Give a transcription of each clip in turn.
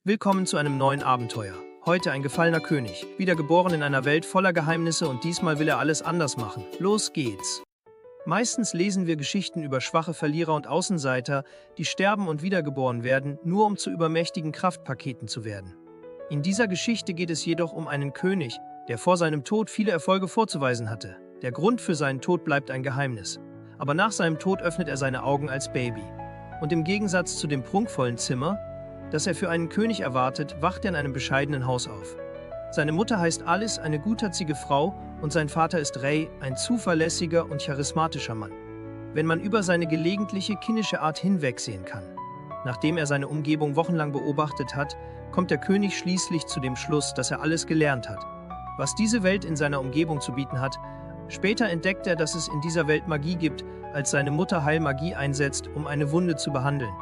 Willkommen zu einem neuen Abenteuer. Heute ein gefallener König, wiedergeboren in einer Welt voller Geheimnisse und diesmal will er alles anders machen. Los geht's! Meistens lesen wir Geschichten über schwache Verlierer und Außenseiter, die sterben und wiedergeboren werden, nur um zu übermächtigen Kraftpaketen zu werden. In dieser Geschichte geht es jedoch um einen König, der vor seinem Tod viele Erfolge vorzuweisen hatte. Der Grund für seinen Tod bleibt ein Geheimnis. Aber nach seinem Tod öffnet er seine Augen als Baby. Und im Gegensatz zu dem prunkvollen Zimmer, das er für einen König erwartet, wacht er in einem bescheidenen Haus auf. Seine Mutter heißt Alice, eine gutherzige Frau, und sein Vater ist Ray, ein zuverlässiger und charismatischer Mann. Wenn man über seine gelegentliche kindische Art hinwegsehen kann. Nachdem er seine Umgebung wochenlang beobachtet hat, kommt der König schließlich zu dem Schluss, dass er alles gelernt hat, was diese Welt in seiner Umgebung zu bieten hat. Später entdeckt er, dass es in dieser Welt Magie gibt, als seine Mutter Heilmagie einsetzt, um eine Wunde zu behandeln,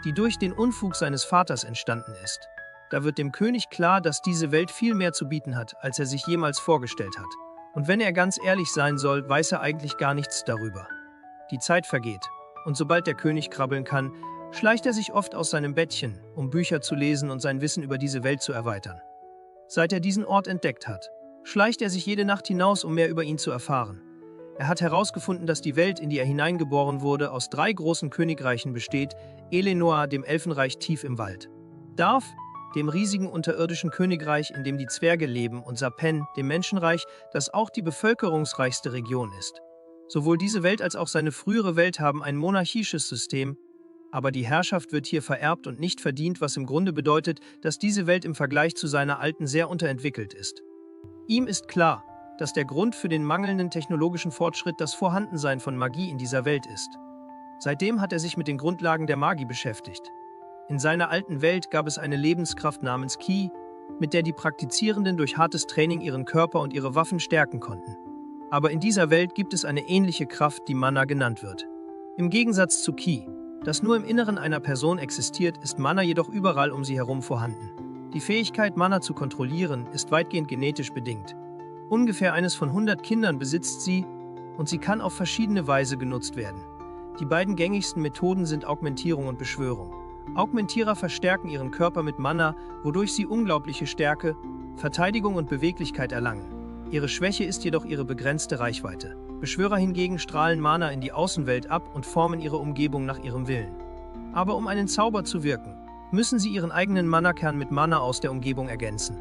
die durch den Unfug seines Vaters entstanden ist. Da wird dem König klar, dass diese Welt viel mehr zu bieten hat, als er sich jemals vorgestellt hat. Und wenn er ganz ehrlich sein soll, weiß er eigentlich gar nichts darüber. Die Zeit vergeht, und sobald der König krabbeln kann, schleicht er sich oft aus seinem Bettchen, um Bücher zu lesen und sein Wissen über diese Welt zu erweitern. Seit er diesen Ort entdeckt hat, schleicht er sich jede Nacht hinaus, um mehr über ihn zu erfahren. Er hat herausgefunden, dass die Welt, in die er hineingeboren wurde, aus 3 großen Königreichen besteht: Eleanor, dem Elfenreich tief im Wald, Darf, dem riesigen unterirdischen Königreich, in dem die Zwerge leben, und Sapen, dem Menschenreich, das auch die bevölkerungsreichste Region ist. Sowohl diese Welt als auch seine frühere Welt haben ein monarchisches System, aber die Herrschaft wird hier vererbt und nicht verdient, was im Grunde bedeutet, dass diese Welt im Vergleich zu seiner alten sehr unterentwickelt ist. Ihm ist klar, dass der Grund für den mangelnden technologischen Fortschritt das Vorhandensein von Magie in dieser Welt ist. Seitdem hat er sich mit den Grundlagen der Magie beschäftigt. In seiner alten Welt gab es eine Lebenskraft namens Ki, mit der die Praktizierenden durch hartes Training ihren Körper und ihre Waffen stärken konnten. Aber in dieser Welt gibt es eine ähnliche Kraft, die Mana genannt wird. Im Gegensatz zu Ki, das nur im Inneren einer Person existiert, ist Mana jedoch überall um sie herum vorhanden. Die Fähigkeit, Mana zu kontrollieren, ist weitgehend genetisch bedingt. Ungefähr eines von 100 Kindern besitzt sie und sie kann auf verschiedene Weise genutzt werden. Die beiden gängigsten Methoden sind Augmentierung und Beschwörung. Augmentierer verstärken ihren Körper mit Mana, wodurch sie unglaubliche Stärke, Verteidigung und Beweglichkeit erlangen. Ihre Schwäche ist jedoch ihre begrenzte Reichweite. Beschwörer hingegen strahlen Mana in die Außenwelt ab und formen ihre Umgebung nach ihrem Willen. Aber um einen Zauber zu wirken, müssen sie ihren eigenen Mana-Kern mit Mana aus der Umgebung ergänzen.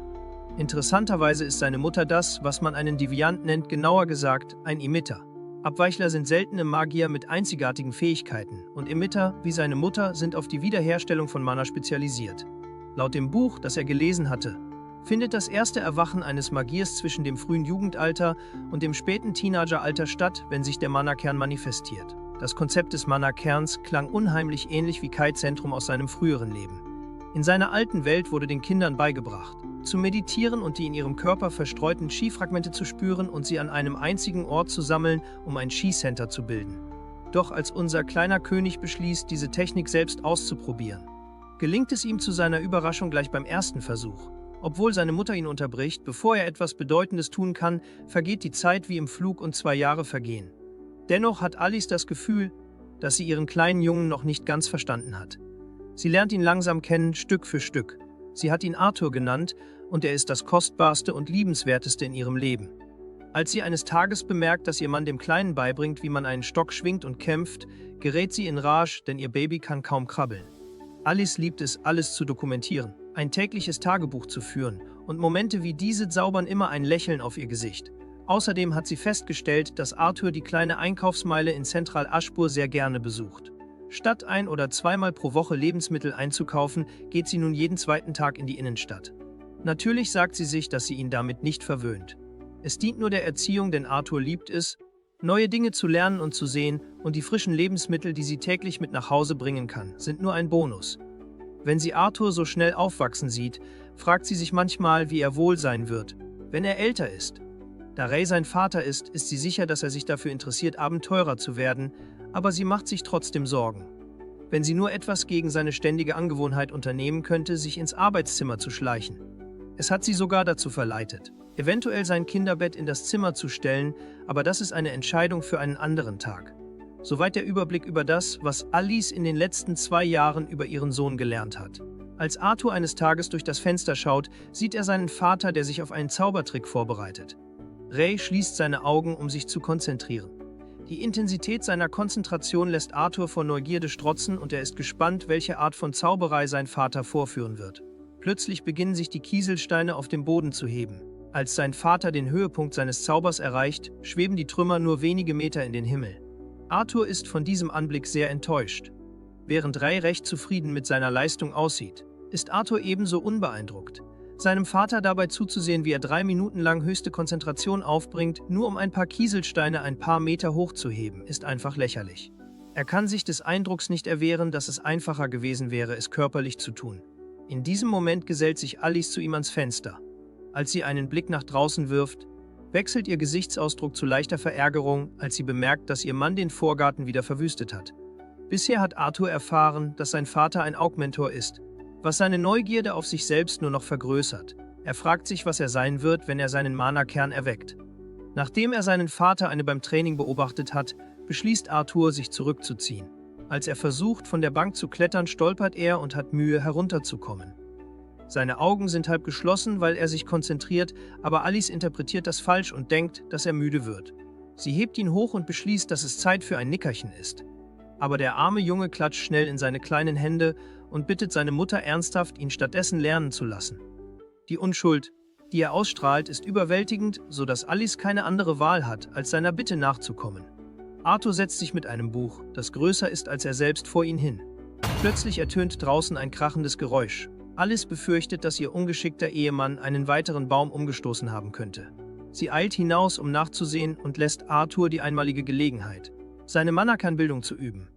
Interessanterweise ist seine Mutter das, was man einen Deviant nennt, genauer gesagt, ein Emitter. Abweichler sind seltene Magier mit einzigartigen Fähigkeiten und Emitter, wie seine Mutter, sind auf die Wiederherstellung von Mana spezialisiert. Laut dem Buch, das er gelesen hatte, findet das erste Erwachen eines Magiers zwischen dem frühen Jugendalter und dem späten Teenageralter statt, wenn sich der Mana-Kern manifestiert. Das Konzept des Mana-Kerns klang unheimlich ähnlich wie Kai Zentrum aus seinem früheren Leben. In seiner alten Welt wurde den Kindern beigebracht, zu meditieren und die in ihrem Körper verstreuten Chi-Fragmente zu spüren und sie an einem einzigen Ort zu sammeln, um ein Chi-Center zu bilden. Doch als unser kleiner König beschließt, diese Technik selbst auszuprobieren, gelingt es ihm zu seiner Überraschung gleich beim ersten Versuch. Obwohl seine Mutter ihn unterbricht, bevor er etwas Bedeutendes tun kann, vergeht die Zeit wie im Flug und 2 Jahre vergehen. Dennoch hat Alice das Gefühl, dass sie ihren kleinen Jungen noch nicht ganz verstanden hat. Sie lernt ihn langsam kennen, Stück für Stück. Sie hat ihn Arthur genannt und er ist das Kostbarste und Liebenswerteste in ihrem Leben. Als sie eines Tages bemerkt, dass ihr Mann dem Kleinen beibringt, wie man einen Stock schwingt und kämpft, gerät sie in Rage, denn ihr Baby kann kaum krabbeln. Alice liebt es, alles zu dokumentieren, ein tägliches Tagebuch zu führen und Momente wie diese zaubern immer ein Lächeln auf ihr Gesicht. Außerdem hat sie festgestellt, dass Arthur die kleine Einkaufsmeile in Central Ashpur sehr gerne besucht. Statt 1- oder 2-mal pro Woche Lebensmittel einzukaufen, geht sie nun jeden 2. Tag in die Innenstadt. Natürlich sagt sie sich, dass sie ihn damit nicht verwöhnt. Es dient nur der Erziehung, denn Arthur liebt es, neue Dinge zu lernen und zu sehen, und die frischen Lebensmittel, die sie täglich mit nach Hause bringen kann, sind nur ein Bonus. Wenn sie Arthur so schnell aufwachsen sieht, fragt sie sich manchmal, wie er wohl sein wird, wenn er älter ist. Da Ray sein Vater ist sie sicher, dass er sich dafür interessiert, Abenteurer zu werden, aber sie macht sich trotzdem Sorgen. Wenn sie nur etwas gegen seine ständige Angewohnheit unternehmen könnte, sich ins Arbeitszimmer zu schleichen. Es hat sie sogar dazu verleitet, eventuell sein Kinderbett in das Zimmer zu stellen, aber das ist eine Entscheidung für einen anderen Tag. Soweit der Überblick über das, was Alice in den letzten 2 Jahren über ihren Sohn gelernt hat. Als Arthur eines Tages durch das Fenster schaut, sieht er seinen Vater, der sich auf einen Zaubertrick vorbereitet. Ray schließt seine Augen, um sich zu konzentrieren. Die Intensität seiner Konzentration lässt Arthur vor Neugierde strotzen und er ist gespannt, welche Art von Zauberei sein Vater vorführen wird. Plötzlich beginnen sich die Kieselsteine auf dem Boden zu heben. Als sein Vater den Höhepunkt seines Zaubers erreicht, schweben die Trümmer nur wenige Meter in den Himmel. Arthur ist von diesem Anblick sehr enttäuscht. Während Ray recht zufrieden mit seiner Leistung aussieht, ist Arthur ebenso unbeeindruckt. Seinem Vater dabei zuzusehen, wie er 3 Minuten lang höchste Konzentration aufbringt, nur um ein paar Kieselsteine ein paar Meter hochzuheben, ist einfach lächerlich. Er kann sich des Eindrucks nicht erwehren, dass es einfacher gewesen wäre, es körperlich zu tun. In diesem Moment gesellt sich Alice zu ihm ans Fenster. Als sie einen Blick nach draußen wirft, wechselt ihr Gesichtsausdruck zu leichter Verärgerung, als sie bemerkt, dass ihr Mann den Vorgarten wieder verwüstet hat. Bisher hat Arthur erfahren, dass sein Vater ein Augmentor ist, was seine Neugierde auf sich selbst nur noch vergrößert. Er fragt sich, was er sein wird, wenn er seinen Mana-Kern erweckt. Nachdem er seinen Vater beim Training beobachtet hat, beschließt Arthur, sich zurückzuziehen. Als er versucht, von der Bank zu klettern, stolpert er und hat Mühe, herunterzukommen. Seine Augen sind halb geschlossen, weil er sich konzentriert, aber Alice interpretiert das falsch und denkt, dass er müde wird. Sie hebt ihn hoch und beschließt, dass es Zeit für ein Nickerchen ist. Aber der arme Junge klatscht schnell in seine kleinen Hände und bittet seine Mutter ernsthaft, ihn stattdessen lernen zu lassen. Die Unschuld, die er ausstrahlt, ist überwältigend, sodass Alice keine andere Wahl hat, als seiner Bitte nachzukommen. Arthur setzt sich mit einem Buch, das größer ist als er selbst, vor ihn hin. Plötzlich ertönt draußen ein krachendes Geräusch. Alice befürchtet, dass ihr ungeschickter Ehemann einen weiteren Baum umgestoßen haben könnte. Sie eilt hinaus, um nachzusehen, und lässt Arthur die einmalige Gelegenheit, seine Mana-Kern-Bildung zu üben.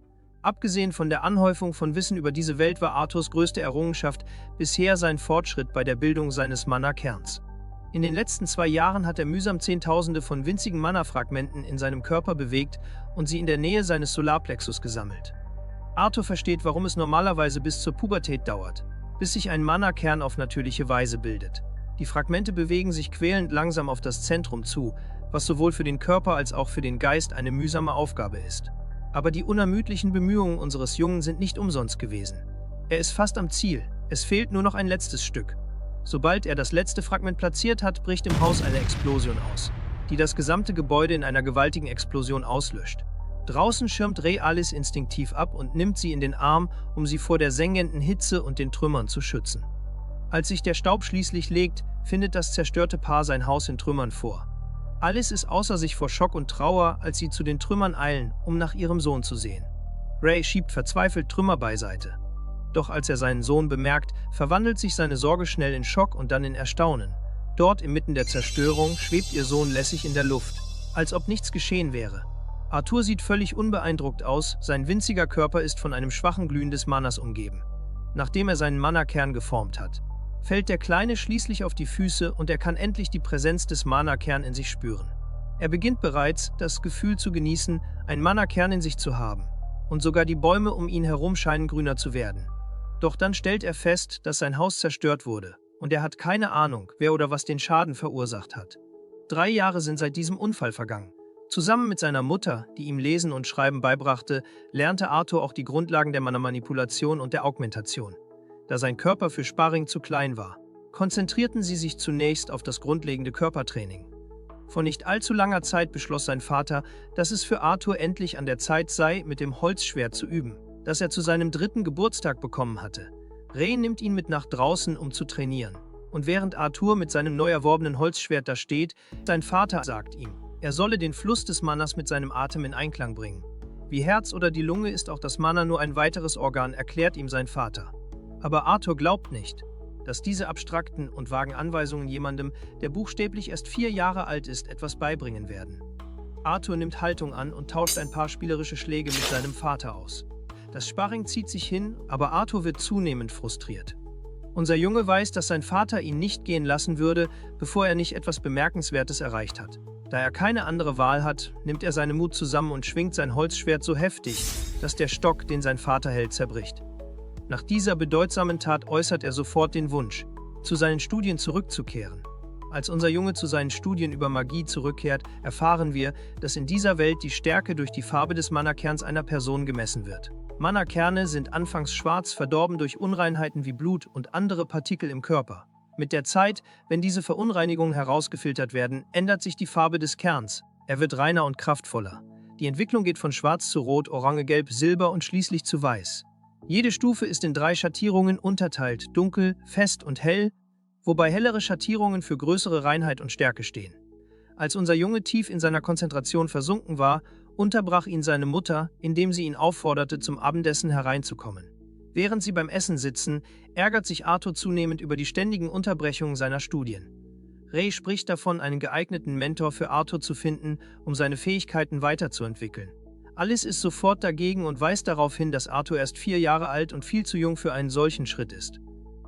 Abgesehen von der Anhäufung von Wissen über diese Welt war Arthurs größte Errungenschaft bisher sein Fortschritt bei der Bildung seines Mana-Kerns. In den letzten 2 Jahren hat er mühsam Zehntausende von winzigen Mana-Fragmenten in seinem Körper bewegt und sie in der Nähe seines Solarplexus gesammelt. Arthur versteht, warum es normalerweise bis zur Pubertät dauert, bis sich ein Mana-Kern auf natürliche Weise bildet. Die Fragmente bewegen sich quälend langsam auf das Zentrum zu, was sowohl für den Körper als auch für den Geist eine mühsame Aufgabe ist. Aber die unermüdlichen Bemühungen unseres Jungen sind nicht umsonst gewesen. Er ist fast am Ziel, es fehlt nur noch ein letztes Stück. Sobald er das letzte Fragment platziert hat, bricht im Haus eine Explosion aus, die das gesamte Gebäude in einer gewaltigen Explosion auslöscht. Draußen schirmt Ray Alice instinktiv ab und nimmt sie in den Arm, um sie vor der sengenden Hitze und den Trümmern zu schützen. Als sich der Staub schließlich legt, findet das zerstörte Paar sein Haus in Trümmern vor. Alice ist außer sich vor Schock und Trauer, als sie zu den Trümmern eilen, um nach ihrem Sohn zu sehen. Ray schiebt verzweifelt Trümmer beiseite. Doch als er seinen Sohn bemerkt, verwandelt sich seine Sorge schnell in Schock und dann in Erstaunen. Dort inmitten der Zerstörung schwebt ihr Sohn lässig in der Luft, als ob nichts geschehen wäre. Arthur sieht völlig unbeeindruckt aus, sein winziger Körper ist von einem schwachen Glühen des Manas umgeben. Nachdem er seinen Mana-Kern geformt hat, fällt der Kleine schließlich auf die Füße und er kann endlich die Präsenz des Mana-Kern in sich spüren. Er beginnt bereits, das Gefühl zu genießen, ein Mana-Kern in sich zu haben. Und sogar die Bäume um ihn herum scheinen grüner zu werden. Doch dann stellt er fest, dass sein Haus zerstört wurde. Und er hat keine Ahnung, wer oder was den Schaden verursacht hat. 3 Jahre sind seit diesem Unfall vergangen. Zusammen mit seiner Mutter, die ihm Lesen und Schreiben beibrachte, lernte Arthur auch die Grundlagen der Mana-Manipulation und der Augmentation. Da sein Körper für Sparring zu klein war, konzentrierten sie sich zunächst auf das grundlegende Körpertraining. Vor nicht allzu langer Zeit beschloss sein Vater, dass es für Arthur endlich an der Zeit sei, mit dem Holzschwert zu üben, das er zu seinem 3. Geburtstag bekommen hatte. Ray nimmt ihn mit nach draußen, um zu trainieren. Und während Arthur mit seinem neu erworbenen Holzschwert da steht, sein Vater sagt ihm, er solle den Fluss des Manas mit seinem Atem in Einklang bringen. Wie Herz oder die Lunge ist auch das Mana nur ein weiteres Organ, erklärt ihm sein Vater. Aber Arthur glaubt nicht, dass diese abstrakten und vagen Anweisungen jemandem, der buchstäblich erst 4 Jahre alt ist, etwas beibringen werden. Arthur nimmt Haltung an und tauscht ein paar spielerische Schläge mit seinem Vater aus. Das Sparring zieht sich hin, aber Arthur wird zunehmend frustriert. Unser Junge weiß, dass sein Vater ihn nicht gehen lassen würde, bevor er nicht etwas Bemerkenswertes erreicht hat. Da er keine andere Wahl hat, nimmt er seinen Mut zusammen und schwingt sein Holzschwert so heftig, dass der Stock, den sein Vater hält, zerbricht. Nach dieser bedeutsamen Tat äußert er sofort den Wunsch, zu seinen Studien zurückzukehren. Als unser Junge zu seinen Studien über Magie zurückkehrt, erfahren wir, dass in dieser Welt die Stärke durch die Farbe des Mana-Kerns einer Person gemessen wird. Mana-Kerne sind anfangs schwarz, verdorben durch Unreinheiten wie Blut und andere Partikel im Körper. Mit der Zeit, wenn diese Verunreinigungen herausgefiltert werden, ändert sich die Farbe des Kerns. Er wird reiner und kraftvoller. Die Entwicklung geht von schwarz zu rot, orange, gelb, silber und schließlich zu weiß. Jede Stufe ist in 3 Schattierungen unterteilt, dunkel, fest und hell, wobei hellere Schattierungen für größere Reinheit und Stärke stehen. Als unser Junge tief in seiner Konzentration versunken war, unterbrach ihn seine Mutter, indem sie ihn aufforderte, zum Abendessen hereinzukommen. Während sie beim Essen sitzen, ärgert sich Arthur zunehmend über die ständigen Unterbrechungen seiner Studien. Ray spricht davon, einen geeigneten Mentor für Arthur zu finden, um seine Fähigkeiten weiterzuentwickeln. Alice ist sofort dagegen und weist darauf hin, dass Arthur erst 4 Jahre alt und viel zu jung für einen solchen Schritt ist.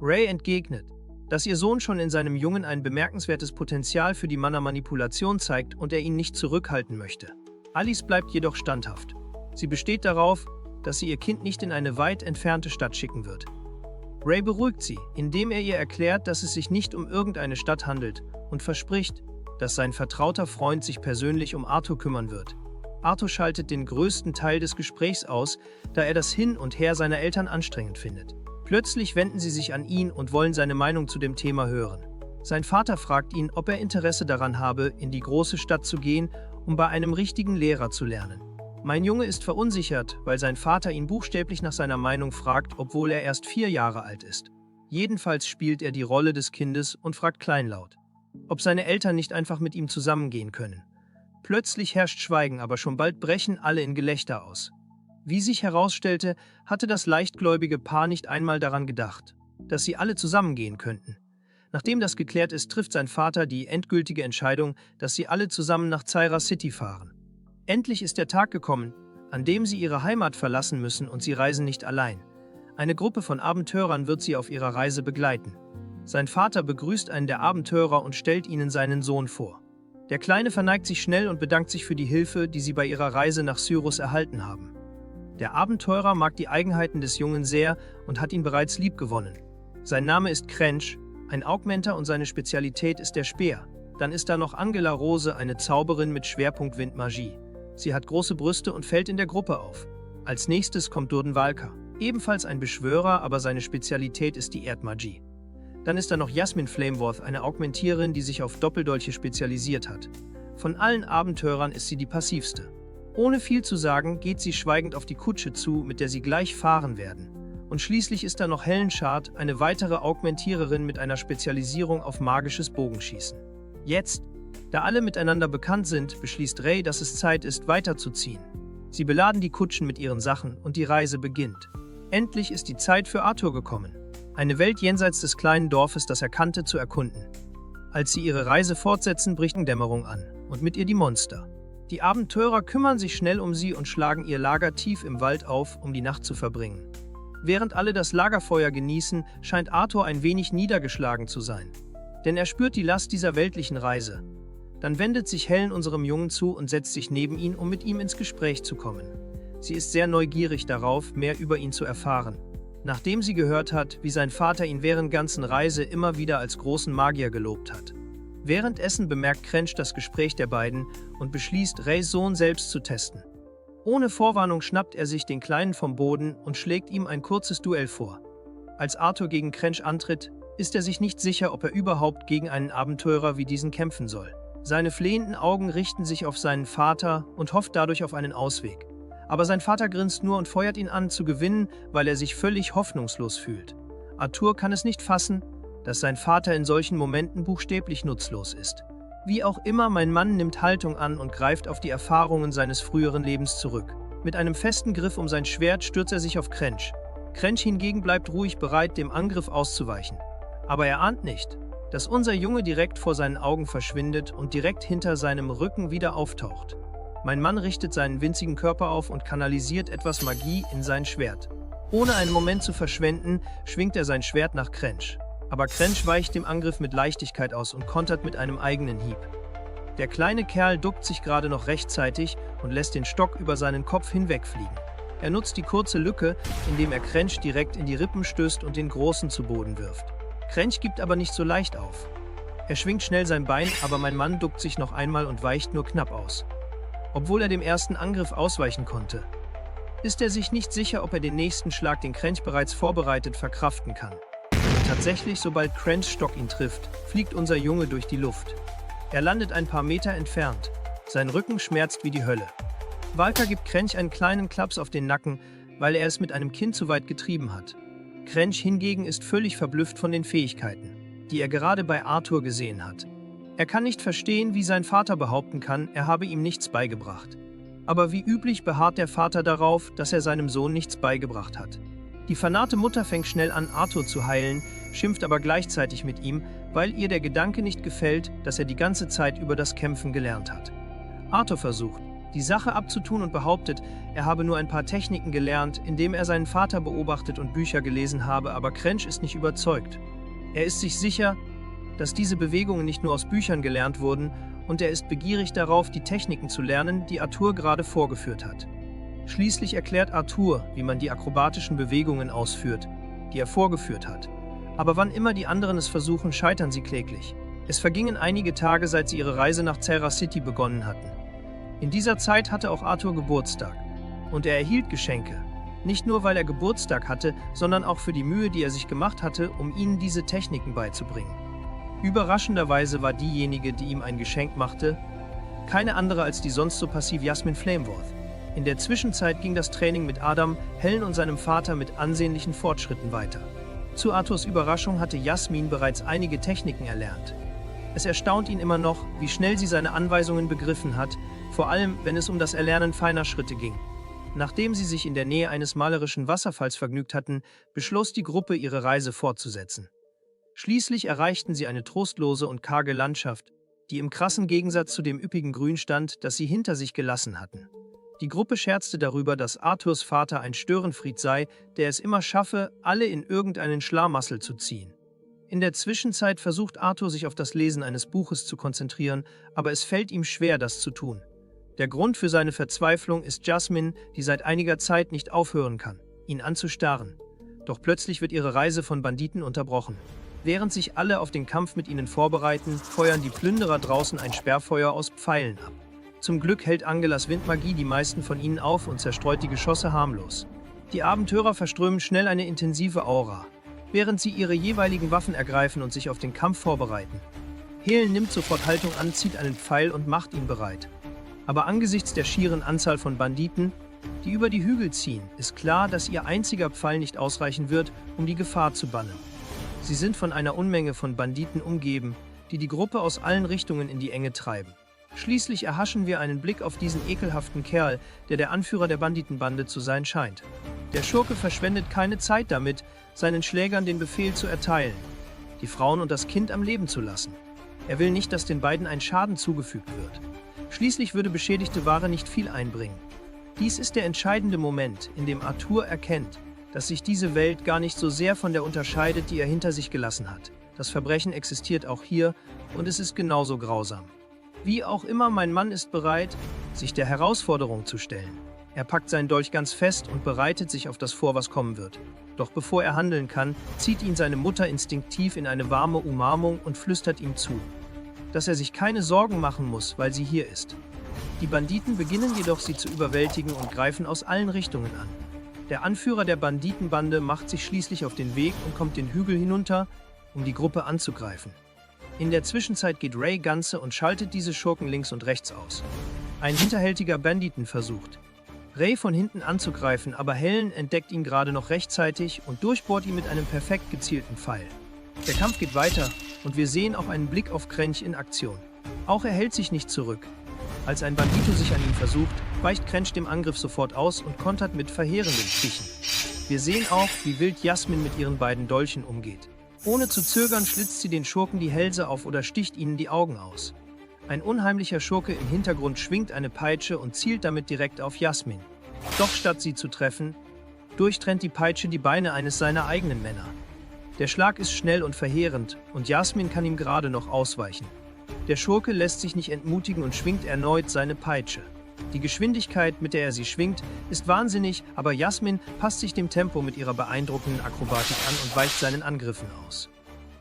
Ray entgegnet, dass ihr Sohn schon in seinem Jungen ein bemerkenswertes Potenzial für die Mana-Manipulation zeigt und er ihn nicht zurückhalten möchte. Alice bleibt jedoch standhaft. Sie besteht darauf, dass sie ihr Kind nicht in eine weit entfernte Stadt schicken wird. Ray beruhigt sie, indem er ihr erklärt, dass es sich nicht um irgendeine Stadt handelt und verspricht, dass sein vertrauter Freund sich persönlich um Arthur kümmern wird. Arthur schaltet den größten Teil des Gesprächs aus, da er das Hin und Her seiner Eltern anstrengend findet. Plötzlich wenden sie sich an ihn und wollen seine Meinung zu dem Thema hören. Sein Vater fragt ihn, ob er Interesse daran habe, in die große Stadt zu gehen, um bei einem richtigen Lehrer zu lernen. Mein Junge ist verunsichert, weil sein Vater ihn buchstäblich nach seiner Meinung fragt, obwohl er erst 4 Jahre alt ist. Jedenfalls spielt er die Rolle des Kindes und fragt kleinlaut, ob seine Eltern nicht einfach mit ihm zusammengehen können. Plötzlich herrscht Schweigen, aber schon bald brechen alle in Gelächter aus. Wie sich herausstellte, hatte das leichtgläubige Paar nicht einmal daran gedacht, dass sie alle zusammengehen könnten. Nachdem das geklärt ist, trifft sein Vater die endgültige Entscheidung, dass sie alle zusammen nach Zaira City fahren. Endlich ist der Tag gekommen, an dem sie ihre Heimat verlassen müssen und sie reisen nicht allein. Eine Gruppe von Abenteurern wird sie auf ihrer Reise begleiten. Sein Vater begrüßt einen der Abenteurer und stellt ihnen seinen Sohn vor. Der Kleine verneigt sich schnell und bedankt sich für die Hilfe, die sie bei ihrer Reise nach Syrus erhalten haben. Der Abenteurer mag die Eigenheiten des Jungen sehr und hat ihn bereits liebgewonnen. Sein Name ist Crench, ein Augmenter, und seine Spezialität ist der Speer. Dann ist da noch Angela Rose, eine Zauberin mit Schwerpunkt Windmagie. Sie hat große Brüste und fällt in der Gruppe auf. Als nächstes kommt Durden Walker, ebenfalls ein Beschwörer, aber seine Spezialität ist die Erdmagie. Dann ist da noch Jasmine Flameworth, eine Augmentierin, die sich auf Doppeldolche spezialisiert hat. Von allen Abenteurern ist sie die passivste. Ohne viel zu sagen, geht sie schweigend auf die Kutsche zu, mit der sie gleich fahren werden. Und schließlich ist da noch Helen Shard, eine weitere Augmentiererin mit einer Spezialisierung auf magisches Bogenschießen. Jetzt, da alle miteinander bekannt sind, beschließt Ray, dass es Zeit ist, weiterzuziehen. Sie beladen die Kutschen mit ihren Sachen und die Reise beginnt. Endlich ist die Zeit für Arthur gekommen, eine Welt jenseits des kleinen Dorfes, das er kannte, zu erkunden. Als sie ihre Reise fortsetzen, bricht Dämmerung an und mit ihr die Monster. Die Abenteurer kümmern sich schnell um sie und schlagen ihr Lager tief im Wald auf, um die Nacht zu verbringen. Während alle das Lagerfeuer genießen, scheint Arthur ein wenig niedergeschlagen zu sein. Denn er spürt die Last dieser weltlichen Reise. Dann wendet sich Helen unserem Jungen zu und setzt sich neben ihn, um mit ihm ins Gespräch zu kommen. Sie ist sehr neugierig darauf, mehr über ihn zu erfahren. Nachdem sie gehört hat, wie sein Vater ihn während der ganzen Reise immer wieder als großen Magier gelobt hat. Währenddessen bemerkt Crench das Gespräch der beiden und beschließt, Rays Sohn selbst zu testen. Ohne Vorwarnung schnappt er sich den Kleinen vom Boden und schlägt ihm ein kurzes Duell vor. Als Arthur gegen Crench antritt, ist er sich nicht sicher, ob er überhaupt gegen einen Abenteurer wie diesen kämpfen soll. Seine flehenden Augen richten sich auf seinen Vater und hofft dadurch auf einen Ausweg. Aber sein Vater grinst nur und feuert ihn an, zu gewinnen, weil er sich völlig hoffnungslos fühlt. Arthur kann es nicht fassen, dass sein Vater in solchen Momenten buchstäblich nutzlos ist. Wie auch immer, mein Mann nimmt Haltung an und greift auf die Erfahrungen seines früheren Lebens zurück. Mit einem festen Griff um sein Schwert stürzt er sich auf Crench. Crench hingegen bleibt ruhig bereit, dem Angriff auszuweichen. Aber er ahnt nicht, dass unser Junge direkt vor seinen Augen verschwindet und direkt hinter seinem Rücken wieder auftaucht. Mein Mann richtet seinen winzigen Körper auf und kanalisiert etwas Magie in sein Schwert. Ohne einen Moment zu verschwenden, schwingt er sein Schwert nach Crench. Aber Crench weicht dem Angriff mit Leichtigkeit aus und kontert mit einem eigenen Hieb. Der kleine Kerl duckt sich gerade noch rechtzeitig und lässt den Stock über seinen Kopf hinwegfliegen. Er nutzt die kurze Lücke, indem er Crench direkt in die Rippen stößt und den Großen zu Boden wirft. Crench gibt aber nicht so leicht auf. Er schwingt schnell sein Bein, aber mein Mann duckt sich noch einmal und weicht nur knapp aus. Obwohl er dem ersten Angriff ausweichen konnte. ist er sich nicht sicher, ob er den nächsten Schlag, den Crench bereits vorbereitet, verkraften kann. Und tatsächlich, sobald Crenchs Stock ihn trifft, fliegt unser Junge durch die Luft. Er landet ein paar Meter entfernt. Sein Rücken schmerzt wie die Hölle. Walker gibt Crench einen kleinen Klaps auf den Nacken, weil er es mit einem Kinn zu weit getrieben hat. Crench hingegen ist völlig verblüfft von den Fähigkeiten, die er gerade bei Arthur gesehen hat. Er kann nicht verstehen, wie sein Vater behaupten kann, er habe ihm nichts beigebracht. Aber wie üblich beharrt der Vater darauf, dass er seinem Sohn nichts beigebracht hat. Die vernarrte Mutter fängt schnell an, Arthur zu heilen, schimpft aber gleichzeitig mit ihm, weil ihr der Gedanke nicht gefällt, dass er die ganze Zeit über das Kämpfen gelernt hat. Arthur versucht, die Sache abzutun und behauptet, er habe nur ein paar Techniken gelernt, indem er seinen Vater beobachtet und Bücher gelesen habe, aber Crench ist nicht überzeugt. Er ist sich sicher, dass diese Bewegungen nicht nur aus Büchern gelernt wurden, und er ist begierig darauf, die Techniken zu lernen, die Arthur gerade vorgeführt hat. Schließlich erklärt Arthur, wie man die akrobatischen Bewegungen ausführt, die er vorgeführt hat. Aber wann immer die anderen es versuchen, scheitern sie kläglich. Es vergingen einige Tage, seit sie ihre Reise nach Cera City begonnen hatten. In dieser Zeit hatte auch Arthur Geburtstag. Und er erhielt Geschenke. Nicht nur, weil er Geburtstag hatte, sondern auch für die Mühe, die er sich gemacht hatte, um ihnen diese Techniken beizubringen. Überraschenderweise war diejenige, die ihm ein Geschenk machte, keine andere als die sonst so passiv Jasmine Flameworth. In der Zwischenzeit ging das Training mit Adam, Helen und seinem Vater mit ansehnlichen Fortschritten weiter. Zu Arthurs Überraschung hatte Jasmine bereits einige Techniken erlernt. Es erstaunt ihn immer noch, wie schnell sie seine Anweisungen begriffen hat, vor allem wenn es um das Erlernen feiner Schritte ging. Nachdem sie sich in der Nähe eines malerischen Wasserfalls vergnügt hatten, beschloss die Gruppe, ihre Reise fortzusetzen. Schließlich erreichten sie eine trostlose und karge Landschaft, die im krassen Gegensatz zu dem üppigen Grün stand, das sie hinter sich gelassen hatten. Die Gruppe scherzte darüber, dass Arthurs Vater ein Störenfried sei, der es immer schaffe, alle in irgendeinen Schlamassel zu ziehen. In der Zwischenzeit versucht Arthur, sich auf das Lesen eines Buches zu konzentrieren, aber es fällt ihm schwer, das zu tun. Der Grund für seine Verzweiflung ist Jasmine, die seit einiger Zeit nicht aufhören kann, ihn anzustarren. Doch plötzlich wird ihre Reise von Banditen unterbrochen. Während sich alle auf den Kampf mit ihnen vorbereiten, feuern die Plünderer draußen ein Sperrfeuer aus Pfeilen ab. Zum Glück hält Angelas Windmagie die meisten von ihnen auf und zerstreut die Geschosse harmlos. Die Abenteurer verströmen schnell eine intensive Aura, während sie ihre jeweiligen Waffen ergreifen und sich auf den Kampf vorbereiten. Helen nimmt sofort Haltung an, zieht einen Pfeil und macht ihn bereit. Aber angesichts der schieren Anzahl von Banditen, die über die Hügel ziehen, ist klar, dass ihr einziger Pfeil nicht ausreichen wird, um die Gefahr zu bannen. Sie sind von einer Unmenge von Banditen umgeben, die die Gruppe aus allen Richtungen in die Enge treiben. Schließlich erhaschen wir einen Blick auf diesen ekelhaften Kerl, der der Anführer der Banditenbande zu sein scheint. Der Schurke verschwendet keine Zeit damit, seinen Schlägern den Befehl zu erteilen, die Frauen und das Kind am Leben zu lassen. Er will nicht, dass den beiden ein Schaden zugefügt wird. Schließlich würde beschädigte Ware nicht viel einbringen. Dies ist der entscheidende Moment, in dem Arthur erkennt, dass sich diese Welt gar nicht so sehr von der unterscheidet, die er hinter sich gelassen hat. Das Verbrechen existiert auch hier und es ist genauso grausam. Wie auch immer, mein Mann ist bereit, sich der Herausforderung zu stellen. Er packt seinen Dolch ganz fest und bereitet sich auf das vor, was kommen wird. Doch bevor er handeln kann, zieht ihn seine Mutter instinktiv in eine warme Umarmung und flüstert ihm zu, dass er sich keine Sorgen machen muss, weil sie hier ist. Die Banditen beginnen jedoch, sie zu überwältigen und greifen aus allen Richtungen an. Der Anführer der Banditenbande macht sich schließlich auf den Weg und kommt den Hügel hinunter, um die Gruppe anzugreifen. In der Zwischenzeit geht Ray Ganze und schaltet diese Schurken links und rechts aus. Ein hinterhältiger Banditen versucht, Ray von hinten anzugreifen, aber Helen entdeckt ihn gerade noch rechtzeitig und durchbohrt ihn mit einem perfekt gezielten Pfeil. Der Kampf geht weiter und wir sehen auch einen Blick auf Crench in Aktion. Auch er hält sich nicht zurück. Als ein Bandito sich an ihn versucht, weicht Crench dem Angriff sofort aus und kontert mit verheerenden Stichen. Wir sehen auch, wie wild Jasmine mit ihren beiden Dolchen umgeht. Ohne zu zögern schlitzt sie den Schurken die Hälse auf oder sticht ihnen die Augen aus. Ein unheimlicher Schurke im Hintergrund schwingt eine Peitsche und zielt damit direkt auf Jasmine. Doch statt sie zu treffen, durchtrennt die Peitsche die Beine eines seiner eigenen Männer. Der Schlag ist schnell und verheerend und Jasmine kann ihm gerade noch ausweichen. Der Schurke lässt sich nicht entmutigen und schwingt erneut seine Peitsche. Die Geschwindigkeit, mit der er sie schwingt, ist wahnsinnig, aber Jasmine passt sich dem Tempo mit ihrer beeindruckenden Akrobatik an und weicht seinen Angriffen aus.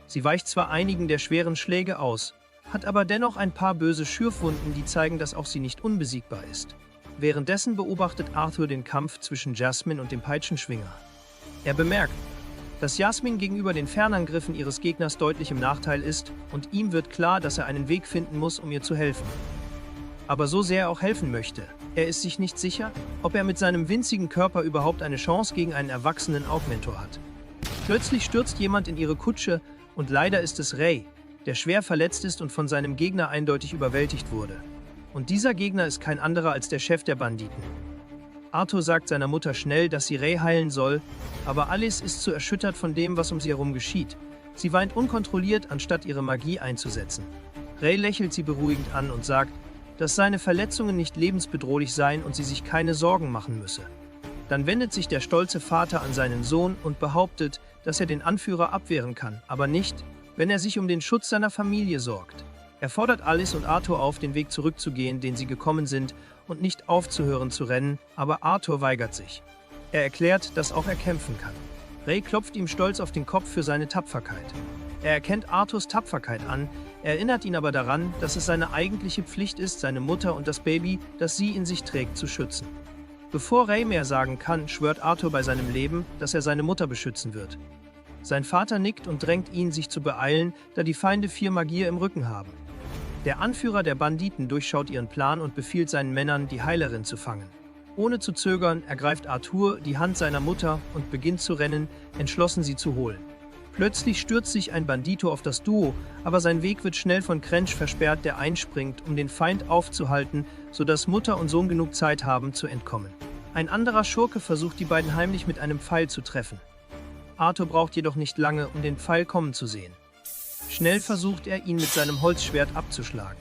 Sie weicht zwar einigen der schweren Schläge aus, hat aber dennoch ein paar böse Schürfwunden, die zeigen, dass auch sie nicht unbesiegbar ist. Währenddessen beobachtet Arthur den Kampf zwischen Jasmine und dem Peitschenschwinger. Er bemerkt, dass Jasmine gegenüber den Fernangriffen ihres Gegners deutlich im Nachteil ist und ihm wird klar, dass er einen Weg finden muss, um ihr zu helfen. Aber so sehr er auch helfen möchte, er ist sich nicht sicher, ob er mit seinem winzigen Körper überhaupt eine Chance gegen einen erwachsenen Augmentor hat. Plötzlich stürzt jemand in ihre Kutsche und leider ist es Ray, der schwer verletzt ist und von seinem Gegner eindeutig überwältigt wurde. Und dieser Gegner ist kein anderer als der Chef der Banditen. Arthur sagt seiner Mutter schnell, dass sie Ray heilen soll, aber Alice ist zu erschüttert von dem, was um sie herum geschieht. Sie weint unkontrolliert, anstatt ihre Magie einzusetzen. Ray lächelt sie beruhigend an und sagt, dass seine Verletzungen nicht lebensbedrohlich seien und sie sich keine Sorgen machen müsse. Dann wendet sich der stolze Vater an seinen Sohn und behauptet, dass er den Anführer abwehren kann, aber nicht, wenn er sich um den Schutz seiner Familie sorgt. Er fordert Alice und Arthur auf, den Weg zurückzugehen, den sie gekommen sind, und nicht aufzuhören zu rennen, aber Arthur weigert sich. Er erklärt, dass auch er kämpfen kann. Ray klopft ihm stolz auf den Kopf für seine Tapferkeit. Er erkennt Arthurs Tapferkeit an, erinnert ihn aber daran, dass es seine eigentliche Pflicht ist, seine Mutter und das Baby, das sie in sich trägt, zu schützen. Bevor Ray mehr sagen kann, schwört Arthur bei seinem Leben, dass er seine Mutter beschützen wird. Sein Vater nickt und drängt ihn, sich zu beeilen, da die Feinde 4 Magier im Rücken haben. Der Anführer der Banditen durchschaut ihren Plan und befiehlt seinen Männern, die Heilerin zu fangen. Ohne zu zögern ergreift Arthur die Hand seiner Mutter und beginnt zu rennen, entschlossen sie zu holen. Plötzlich stürzt sich ein Bandito auf das Duo, aber sein Weg wird schnell von Crench versperrt, der einspringt, um den Feind aufzuhalten, sodass Mutter und Sohn genug Zeit haben, zu entkommen. Ein anderer Schurke versucht, die beiden heimlich mit einem Pfeil zu treffen. Arthur braucht jedoch nicht lange, um den Pfeil kommen zu sehen. Schnell versucht er, ihn mit seinem Holzschwert abzuschlagen.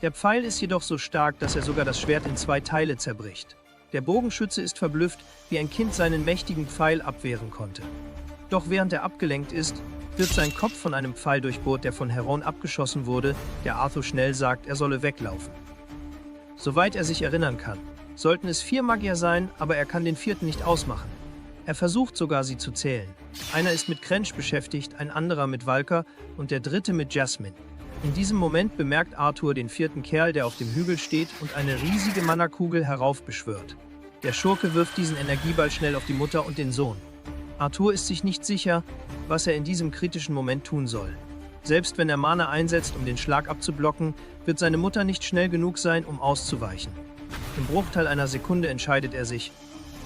Der Pfeil ist jedoch so stark, dass er sogar das Schwert in 2 Teile zerbricht. Der Bogenschütze ist verblüfft, wie ein Kind seinen mächtigen Pfeil abwehren konnte. Doch während er abgelenkt ist, wird sein Kopf von einem Pfeil durchbohrt, der von Heron abgeschossen wurde, der Arthur schnell sagt, er solle weglaufen. Soweit er sich erinnern kann, sollten es 4 Magier sein, aber er kann den 4. nicht ausmachen. Er versucht sogar, sie zu zählen. Einer ist mit Crench beschäftigt, ein anderer mit Valka und der 3. mit Jasmine. In diesem Moment bemerkt Arthur den 4. Kerl, der auf dem Hügel steht und eine riesige Mana-Kugel heraufbeschwört. Der Schurke wirft diesen Energieball schnell auf die Mutter und den Sohn. Arthur ist sich nicht sicher, was er in diesem kritischen Moment tun soll. Selbst wenn er Mana einsetzt, um den Schlag abzublocken, wird seine Mutter nicht schnell genug sein, um auszuweichen. Im Bruchteil einer Sekunde entscheidet er sich,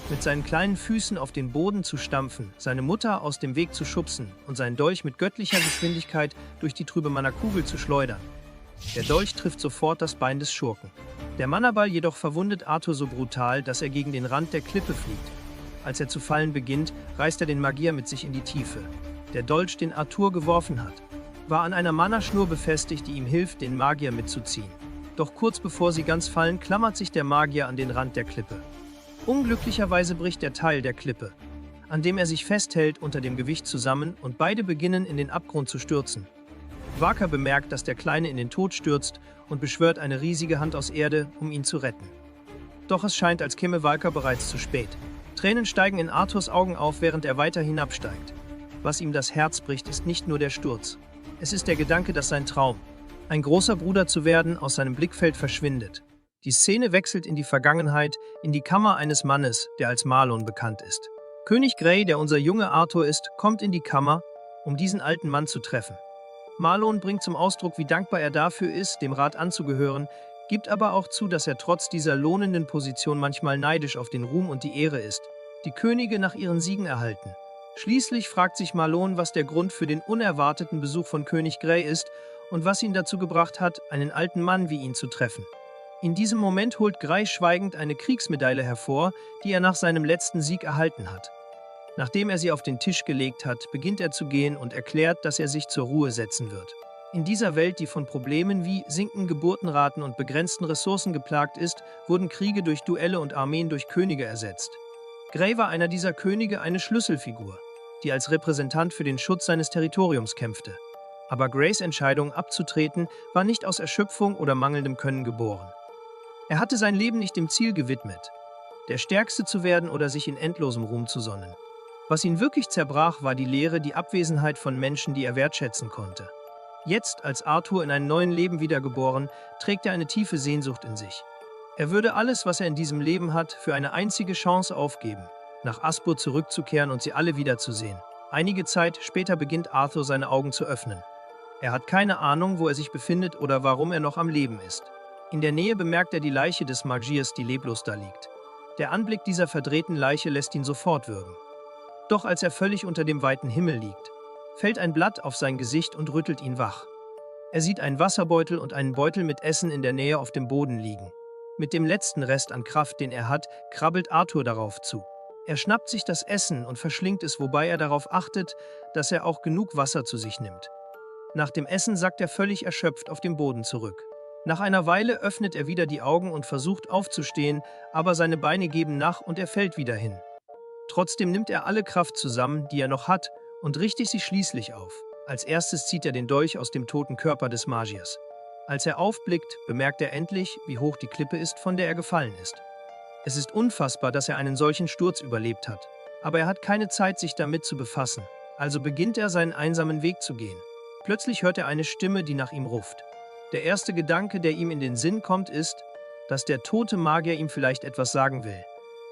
mit seinen kleinen Füßen auf den Boden zu stampfen, seine Mutter aus dem Weg zu schubsen und seinen Dolch mit göttlicher Geschwindigkeit durch die trübe Mana-Kugel zu schleudern. Der Dolch trifft sofort das Bein des Schurken. Der Mana-Ball jedoch verwundet Arthur so brutal, dass er gegen den Rand der Klippe fliegt. Als er zu fallen beginnt, reißt er den Magier mit sich in die Tiefe. Der Dolch, den Arthur geworfen hat, war an einer Mana-Schnur befestigt, die ihm hilft, den Magier mitzuziehen. Doch kurz bevor sie ganz fallen, klammert sich der Magier an den Rand der Klippe. Unglücklicherweise bricht der Teil der Klippe, an dem er sich festhält, unter dem Gewicht zusammen und beide beginnen, in den Abgrund zu stürzen. Valka bemerkt, dass der Kleine in den Tod stürzt und beschwört eine riesige Hand aus Erde, um ihn zu retten. Doch es scheint, als käme Valka bereits zu spät. Tränen steigen in Arthurs Augen auf, während er weiter hinabsteigt. Was ihm das Herz bricht, ist nicht nur der Sturz. Es ist der Gedanke, dass sein Traum, ein großer Bruder zu werden, aus seinem Blickfeld verschwindet. Die Szene wechselt in die Vergangenheit, in die Kammer eines Mannes, der als Marlon bekannt ist. König Grey, der unser Junge Arthur ist, kommt in die Kammer, um diesen alten Mann zu treffen. Marlon bringt zum Ausdruck, wie dankbar er dafür ist, dem Rat anzugehören, gibt aber auch zu, dass er trotz dieser lohnenden Position manchmal neidisch auf den Ruhm und die Ehre ist, die Könige nach ihren Siegen erhalten. Schließlich fragt sich Marlon, was der Grund für den unerwarteten Besuch von König Grey ist und was ihn dazu gebracht hat, einen alten Mann wie ihn zu treffen. In diesem Moment holt Grey schweigend eine Kriegsmedaille hervor, die er nach seinem letzten Sieg erhalten hat. Nachdem er sie auf den Tisch gelegt hat, beginnt er zu gehen und erklärt, dass er sich zur Ruhe setzen wird. In dieser Welt, die von Problemen wie sinkenden Geburtenraten und begrenzten Ressourcen geplagt ist, wurden Kriege durch Duelle und Armeen durch Könige ersetzt. Grey war einer dieser Könige, eine Schlüsselfigur, die als Repräsentant für den Schutz seines Territoriums kämpfte. Aber Greys Entscheidung abzutreten war nicht aus Erschöpfung oder mangelndem Können geboren. Er hatte sein Leben nicht dem Ziel gewidmet, der Stärkste zu werden oder sich in endlosem Ruhm zu sonnen. Was ihn wirklich zerbrach, war die Leere, die Abwesenheit von Menschen, die er wertschätzen konnte. Jetzt, als Arthur in einem neuen Leben wiedergeboren, trägt er eine tiefe Sehnsucht in sich. Er würde alles, was er in diesem Leben hat, für eine einzige Chance aufgeben, nach Aspur zurückzukehren und sie alle wiederzusehen. Einige Zeit später beginnt Arthur seine Augen zu öffnen. Er hat keine Ahnung, wo er sich befindet oder warum er noch am Leben ist. In der Nähe bemerkt er die Leiche des Magiers, die leblos da liegt. Der Anblick dieser verdrehten Leiche lässt ihn sofort würgen. Doch als er völlig unter dem weiten Himmel liegt, fällt ein Blatt auf sein Gesicht und rüttelt ihn wach. Er sieht einen Wasserbeutel und einen Beutel mit Essen in der Nähe auf dem Boden liegen. Mit dem letzten Rest an Kraft, den er hat, krabbelt Arthur darauf zu. Er schnappt sich das Essen und verschlingt es, wobei er darauf achtet, dass er auch genug Wasser zu sich nimmt. Nach dem Essen sackt er völlig erschöpft auf dem Boden zurück. Nach einer Weile öffnet er wieder die Augen und versucht aufzustehen, aber seine Beine geben nach und er fällt wieder hin. Trotzdem nimmt er alle Kraft zusammen, die er noch hat, und richtet sich schließlich auf. Als erstes zieht er den Dolch aus dem toten Körper des Magiers. Als er aufblickt, bemerkt er endlich, wie hoch die Klippe ist, von der er gefallen ist. Es ist unfassbar, dass er einen solchen Sturz überlebt hat. Aber er hat keine Zeit, sich damit zu befassen. Also beginnt er, seinen einsamen Weg zu gehen. Plötzlich hört er eine Stimme, die nach ihm ruft. Der erste Gedanke, der ihm in den Sinn kommt, ist, dass der tote Magier ihm vielleicht etwas sagen will.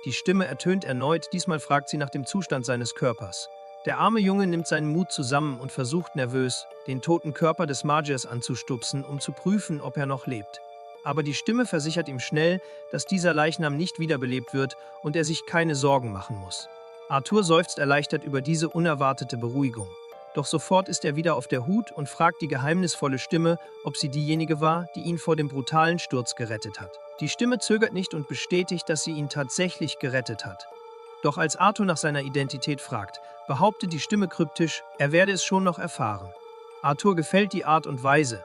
Die Stimme ertönt erneut, diesmal fragt sie nach dem Zustand seines Körpers. Der arme Junge nimmt seinen Mut zusammen und versucht nervös, den toten Körper des Magiers anzustupsen, um zu prüfen, ob er noch lebt. Aber die Stimme versichert ihm schnell, dass dieser Leichnam nicht wiederbelebt wird und er sich keine Sorgen machen muss. Arthur seufzt erleichtert über diese unerwartete Beruhigung. Doch sofort ist er wieder auf der Hut und fragt die geheimnisvolle Stimme, ob sie diejenige war, die ihn vor dem brutalen Sturz gerettet hat. Die Stimme zögert nicht und bestätigt, dass sie ihn tatsächlich gerettet hat. Doch als Arthur nach seiner Identität fragt, behauptet die Stimme kryptisch, er werde es schon noch erfahren. Arthur gefällt die Art und Weise,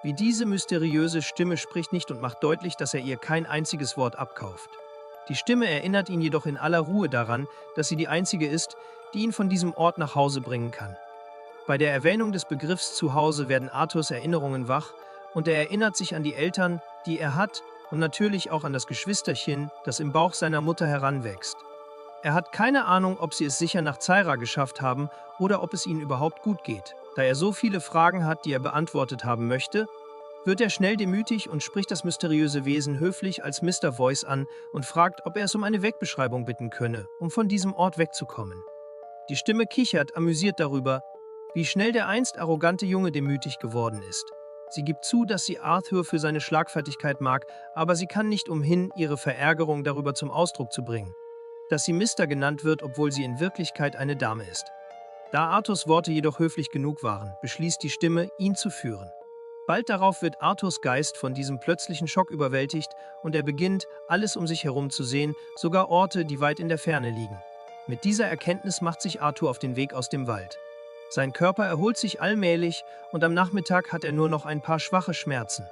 wie diese mysteriöse Stimme spricht nicht und macht deutlich, dass er ihr kein einziges Wort abkauft. Die Stimme erinnert ihn jedoch in aller Ruhe daran, dass sie die einzige ist, die ihn von diesem Ort nach Hause bringen kann. Bei der Erwähnung des Begriffs Zuhause werden Arthurs Erinnerungen wach und er erinnert sich an die Eltern, die er hat und natürlich auch an das Geschwisterchen, das im Bauch seiner Mutter heranwächst. Er hat keine Ahnung, ob sie es sicher nach Zaira geschafft haben oder ob es ihnen überhaupt gut geht. Da er so viele Fragen hat, die er beantwortet haben möchte, wird er schnell demütig und spricht das mysteriöse Wesen höflich als Mr. Voice an und fragt, ob er es um eine Wegbeschreibung bitten könne, um von diesem Ort wegzukommen. Die Stimme kichert, amüsiert darüber, wie schnell der einst arrogante Junge demütig geworden ist. Sie gibt zu, dass sie Arthur für seine Schlagfertigkeit mag, aber sie kann nicht umhin, ihre Verärgerung darüber zum Ausdruck zu bringen, dass sie Mister genannt wird, obwohl sie in Wirklichkeit eine Dame ist. Da Arthurs Worte jedoch höflich genug waren, beschließt die Stimme, ihn zu führen. Bald darauf wird Arthurs Geist von diesem plötzlichen Schock überwältigt und er beginnt, alles um sich herum zu sehen, sogar Orte, die weit in der Ferne liegen. Mit dieser Erkenntnis macht sich Arthur auf den Weg aus dem Wald. Sein Körper erholt sich allmählich und am Nachmittag hat er nur noch ein paar schwache Schmerzen.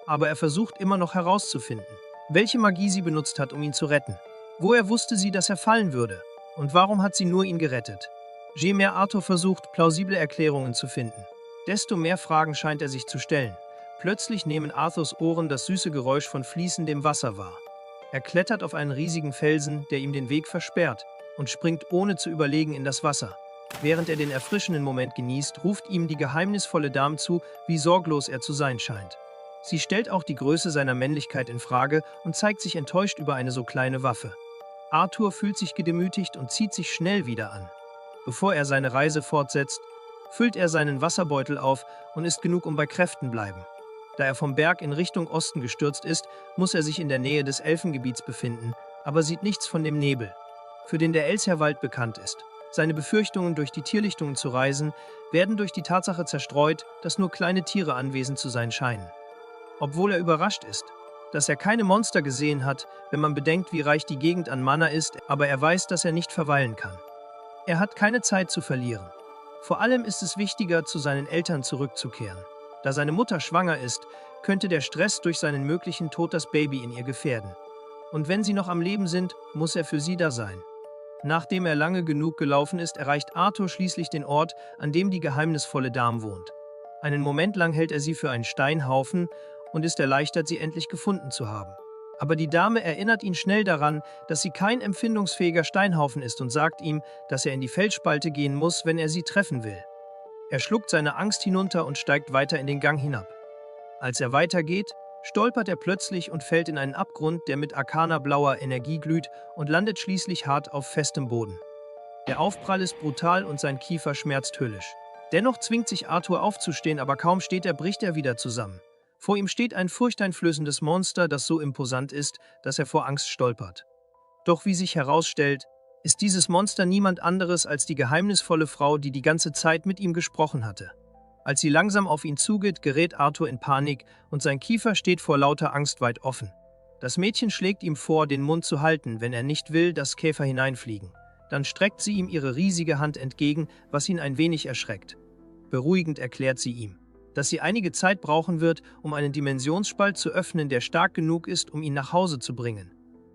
Aber er versucht immer noch herauszufinden, welche Magie sie benutzt hat, um ihn zu retten. Woher wusste sie, dass er fallen würde? Und warum hat sie nur ihn gerettet? Je mehr Arthur versucht, plausible Erklärungen zu finden, desto mehr Fragen scheint er sich zu stellen. Plötzlich nehmen Arthurs Ohren das süße Geräusch von fließendem Wasser wahr. Er klettert auf einen riesigen Felsen, der ihm den Weg versperrt, und springt ohne zu überlegen in das Wasser. Während er den erfrischenden Moment genießt, ruft ihm die geheimnisvolle Dame zu, wie sorglos er zu sein scheint. Sie stellt auch die Größe seiner Männlichkeit in Frage und zeigt sich enttäuscht über eine so kleine Waffe. Arthur fühlt sich gedemütigt und zieht sich schnell wieder an. Bevor er seine Reise fortsetzt, füllt er seinen Wasserbeutel auf und isst genug, um bei Kräften bleiben. Da er vom Berg in Richtung Osten gestürzt ist, muss er sich in der Nähe des Elfengebiets befinden, aber sieht nichts von dem Nebel, für den der Elsherwald bekannt ist. Seine Befürchtungen, durch die Tierlichtungen zu reisen, werden durch die Tatsache zerstreut, dass nur kleine Tiere anwesend zu sein scheinen. Obwohl er überrascht ist, dass er keine Monster gesehen hat, wenn man bedenkt, wie reich die Gegend an Mana ist, aber er weiß, dass er nicht verweilen kann. Er hat keine Zeit zu verlieren. Vor allem ist es wichtiger, zu seinen Eltern zurückzukehren. Da seine Mutter schwanger ist, könnte der Stress durch seinen möglichen Tod das Baby in ihr gefährden. Und wenn sie noch am Leben sind, muss er für sie da sein. Nachdem er lange genug gelaufen ist, erreicht Arthur schließlich den Ort, an dem die geheimnisvolle Dame wohnt. Einen Moment lang hält er sie für einen Steinhaufen und ist erleichtert, sie endlich gefunden zu haben. Aber die Dame erinnert ihn schnell daran, dass sie kein empfindungsfähiger Steinhaufen ist und sagt ihm, dass er in die Felsspalte gehen muss, wenn er sie treffen will. Er schluckt seine Angst hinunter und steigt weiter in den Gang hinab. Als er weitergeht, stolpert er plötzlich und fällt in einen Abgrund, der mit arcana-blauer Energie glüht und landet schließlich hart auf festem Boden. Der Aufprall ist brutal und sein Kiefer schmerzt höllisch. Dennoch zwingt sich Arthur aufzustehen, aber kaum steht er, bricht er wieder zusammen. Vor ihm steht ein furchteinflößendes Monster, das so imposant ist, dass er vor Angst stolpert. Doch wie sich herausstellt, ist dieses Monster niemand anderes als die geheimnisvolle Frau, die die ganze Zeit mit ihm gesprochen hatte. Als sie langsam auf ihn zugeht, gerät Arthur in Panik und sein Kiefer steht vor lauter Angst weit offen. Das Mädchen schlägt ihm vor, den Mund zu halten, wenn er nicht will, dass Käfer hineinfliegen. Dann streckt sie ihm ihre riesige Hand entgegen, was ihn ein wenig erschreckt. Beruhigend erklärt sie ihm, dass sie einige Zeit brauchen wird, um einen Dimensionsspalt zu öffnen, der stark genug ist, um ihn nach Hause zu bringen.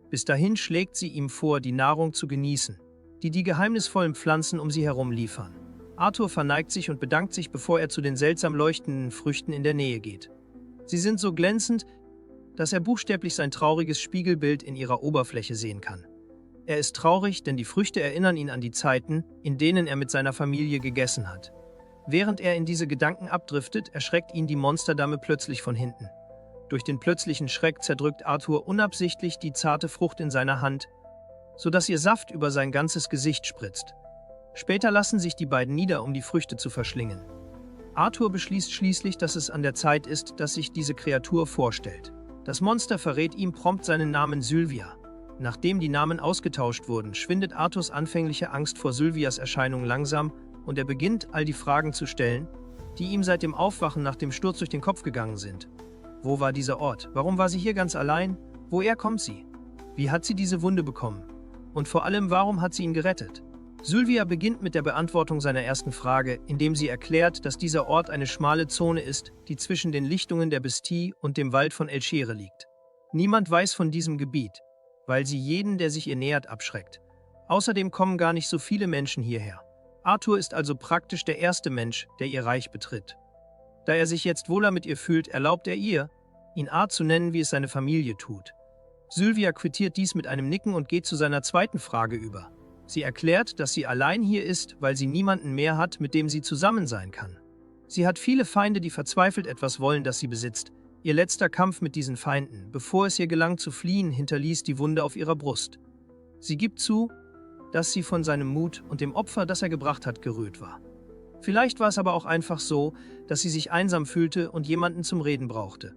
Bis dahin schlägt sie ihm vor, die Nahrung zu genießen, die die geheimnisvollen Pflanzen um sie herum liefern. Arthur verneigt sich und bedankt sich, bevor er zu den seltsam leuchtenden Früchten in der Nähe geht. Sie sind so glänzend, dass er buchstäblich sein trauriges Spiegelbild in ihrer Oberfläche sehen kann. Er ist traurig, denn die Früchte erinnern ihn an die Zeiten, in denen er mit seiner Familie gegessen hat. Während er in diese Gedanken abdriftet, erschreckt ihn die Monsterdame plötzlich von hinten. Durch den plötzlichen Schreck zerdrückt Arthur unabsichtlich die zarte Frucht in seiner Hand, sodass ihr Saft über sein ganzes Gesicht spritzt. Später lassen sich die beiden nieder, um die Früchte zu verschlingen. Arthur beschließt schließlich, dass es an der Zeit ist, dass sich diese Kreatur vorstellt. Das Monster verrät ihm prompt seinen Namen Sylvia. Nachdem die Namen ausgetauscht wurden, schwindet Arthurs anfängliche Angst vor Sylvias Erscheinung langsam und er beginnt, all die Fragen zu stellen, die ihm seit dem Aufwachen nach dem Sturz durch den Kopf gegangen sind. Wo war dieser Ort? Warum war sie hier ganz allein? Woher kommt sie? Wie hat sie diese Wunde bekommen? Und vor allem, warum hat sie ihn gerettet? Sylvia beginnt mit der Beantwortung seiner ersten Frage, indem sie erklärt, dass dieser Ort eine schmale Zone ist, die zwischen den Lichtungen der Bestie und dem Wald von El Shere liegt. Niemand weiß von diesem Gebiet, weil sie jeden, der sich ihr nähert, abschreckt. Außerdem kommen gar nicht so viele Menschen hierher. Arthur ist also praktisch der erste Mensch, der ihr Reich betritt. Da er sich jetzt wohler mit ihr fühlt, erlaubt er ihr, ihn Art zu nennen, wie es seine Familie tut. Sylvia quittiert dies mit einem Nicken und geht zu seiner zweiten Frage über. Sie erklärt, dass sie allein hier ist, weil sie niemanden mehr hat, mit dem sie zusammen sein kann. Sie hat viele Feinde, die verzweifelt etwas wollen, das sie besitzt. Ihr letzter Kampf mit diesen Feinden, bevor es ihr gelang zu fliehen, hinterließ die Wunde auf ihrer Brust. Sie gibt zu, dass sie von seinem Mut und dem Opfer, das er gebracht hat, gerührt war. Vielleicht war es aber auch einfach so, dass sie sich einsam fühlte und jemanden zum Reden brauchte.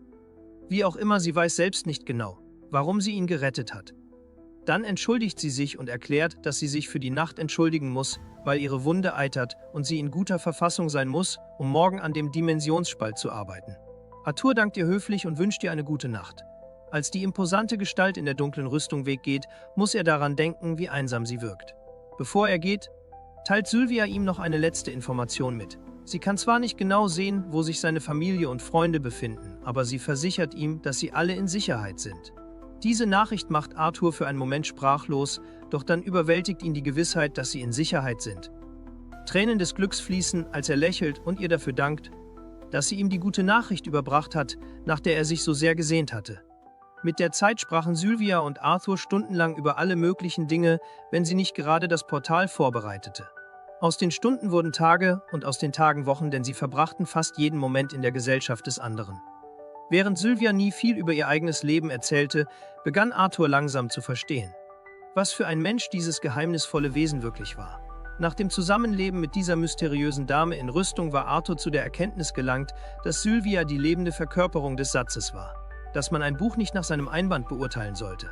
Wie auch immer, sie weiß selbst nicht genau, warum sie ihn gerettet hat. Dann entschuldigt sie sich und erklärt, dass sie sich für die Nacht entschuldigen muss, weil ihre Wunde eitert und sie in guter Verfassung sein muss, um morgen an dem Dimensionsspalt zu arbeiten. Arthur dankt ihr höflich und wünscht ihr eine gute Nacht. Als die imposante Gestalt in der dunklen Rüstung weggeht, muss er daran denken, wie einsam sie wirkt. Bevor er geht, teilt Sylvia ihm noch eine letzte Information mit. Sie kann zwar nicht genau sehen, wo sich seine Familie und Freunde befinden, aber sie versichert ihm, dass sie alle in Sicherheit sind. Diese Nachricht macht Arthur für einen Moment sprachlos, doch dann überwältigt ihn die Gewissheit, dass sie in Sicherheit sind. Tränen des Glücks fließen, als er lächelt und ihr dafür dankt, dass sie ihm die gute Nachricht überbracht hat, nach der er sich so sehr gesehnt hatte. Mit der Zeit sprachen Sylvia und Arthur stundenlang über alle möglichen Dinge, wenn sie nicht gerade das Portal vorbereitete. Aus den Stunden wurden Tage und aus den Tagen Wochen, denn sie verbrachten fast jeden Moment in der Gesellschaft des anderen. Während Sylvia nie viel über ihr eigenes Leben erzählte, begann Arthur langsam zu verstehen, was für ein Mensch dieses geheimnisvolle Wesen wirklich war. Nach dem Zusammenleben mit dieser mysteriösen Dame in Rüstung war Arthur zu der Erkenntnis gelangt, dass Sylvia die lebende Verkörperung des Satzes war, dass man ein Buch nicht nach seinem Einband beurteilen sollte.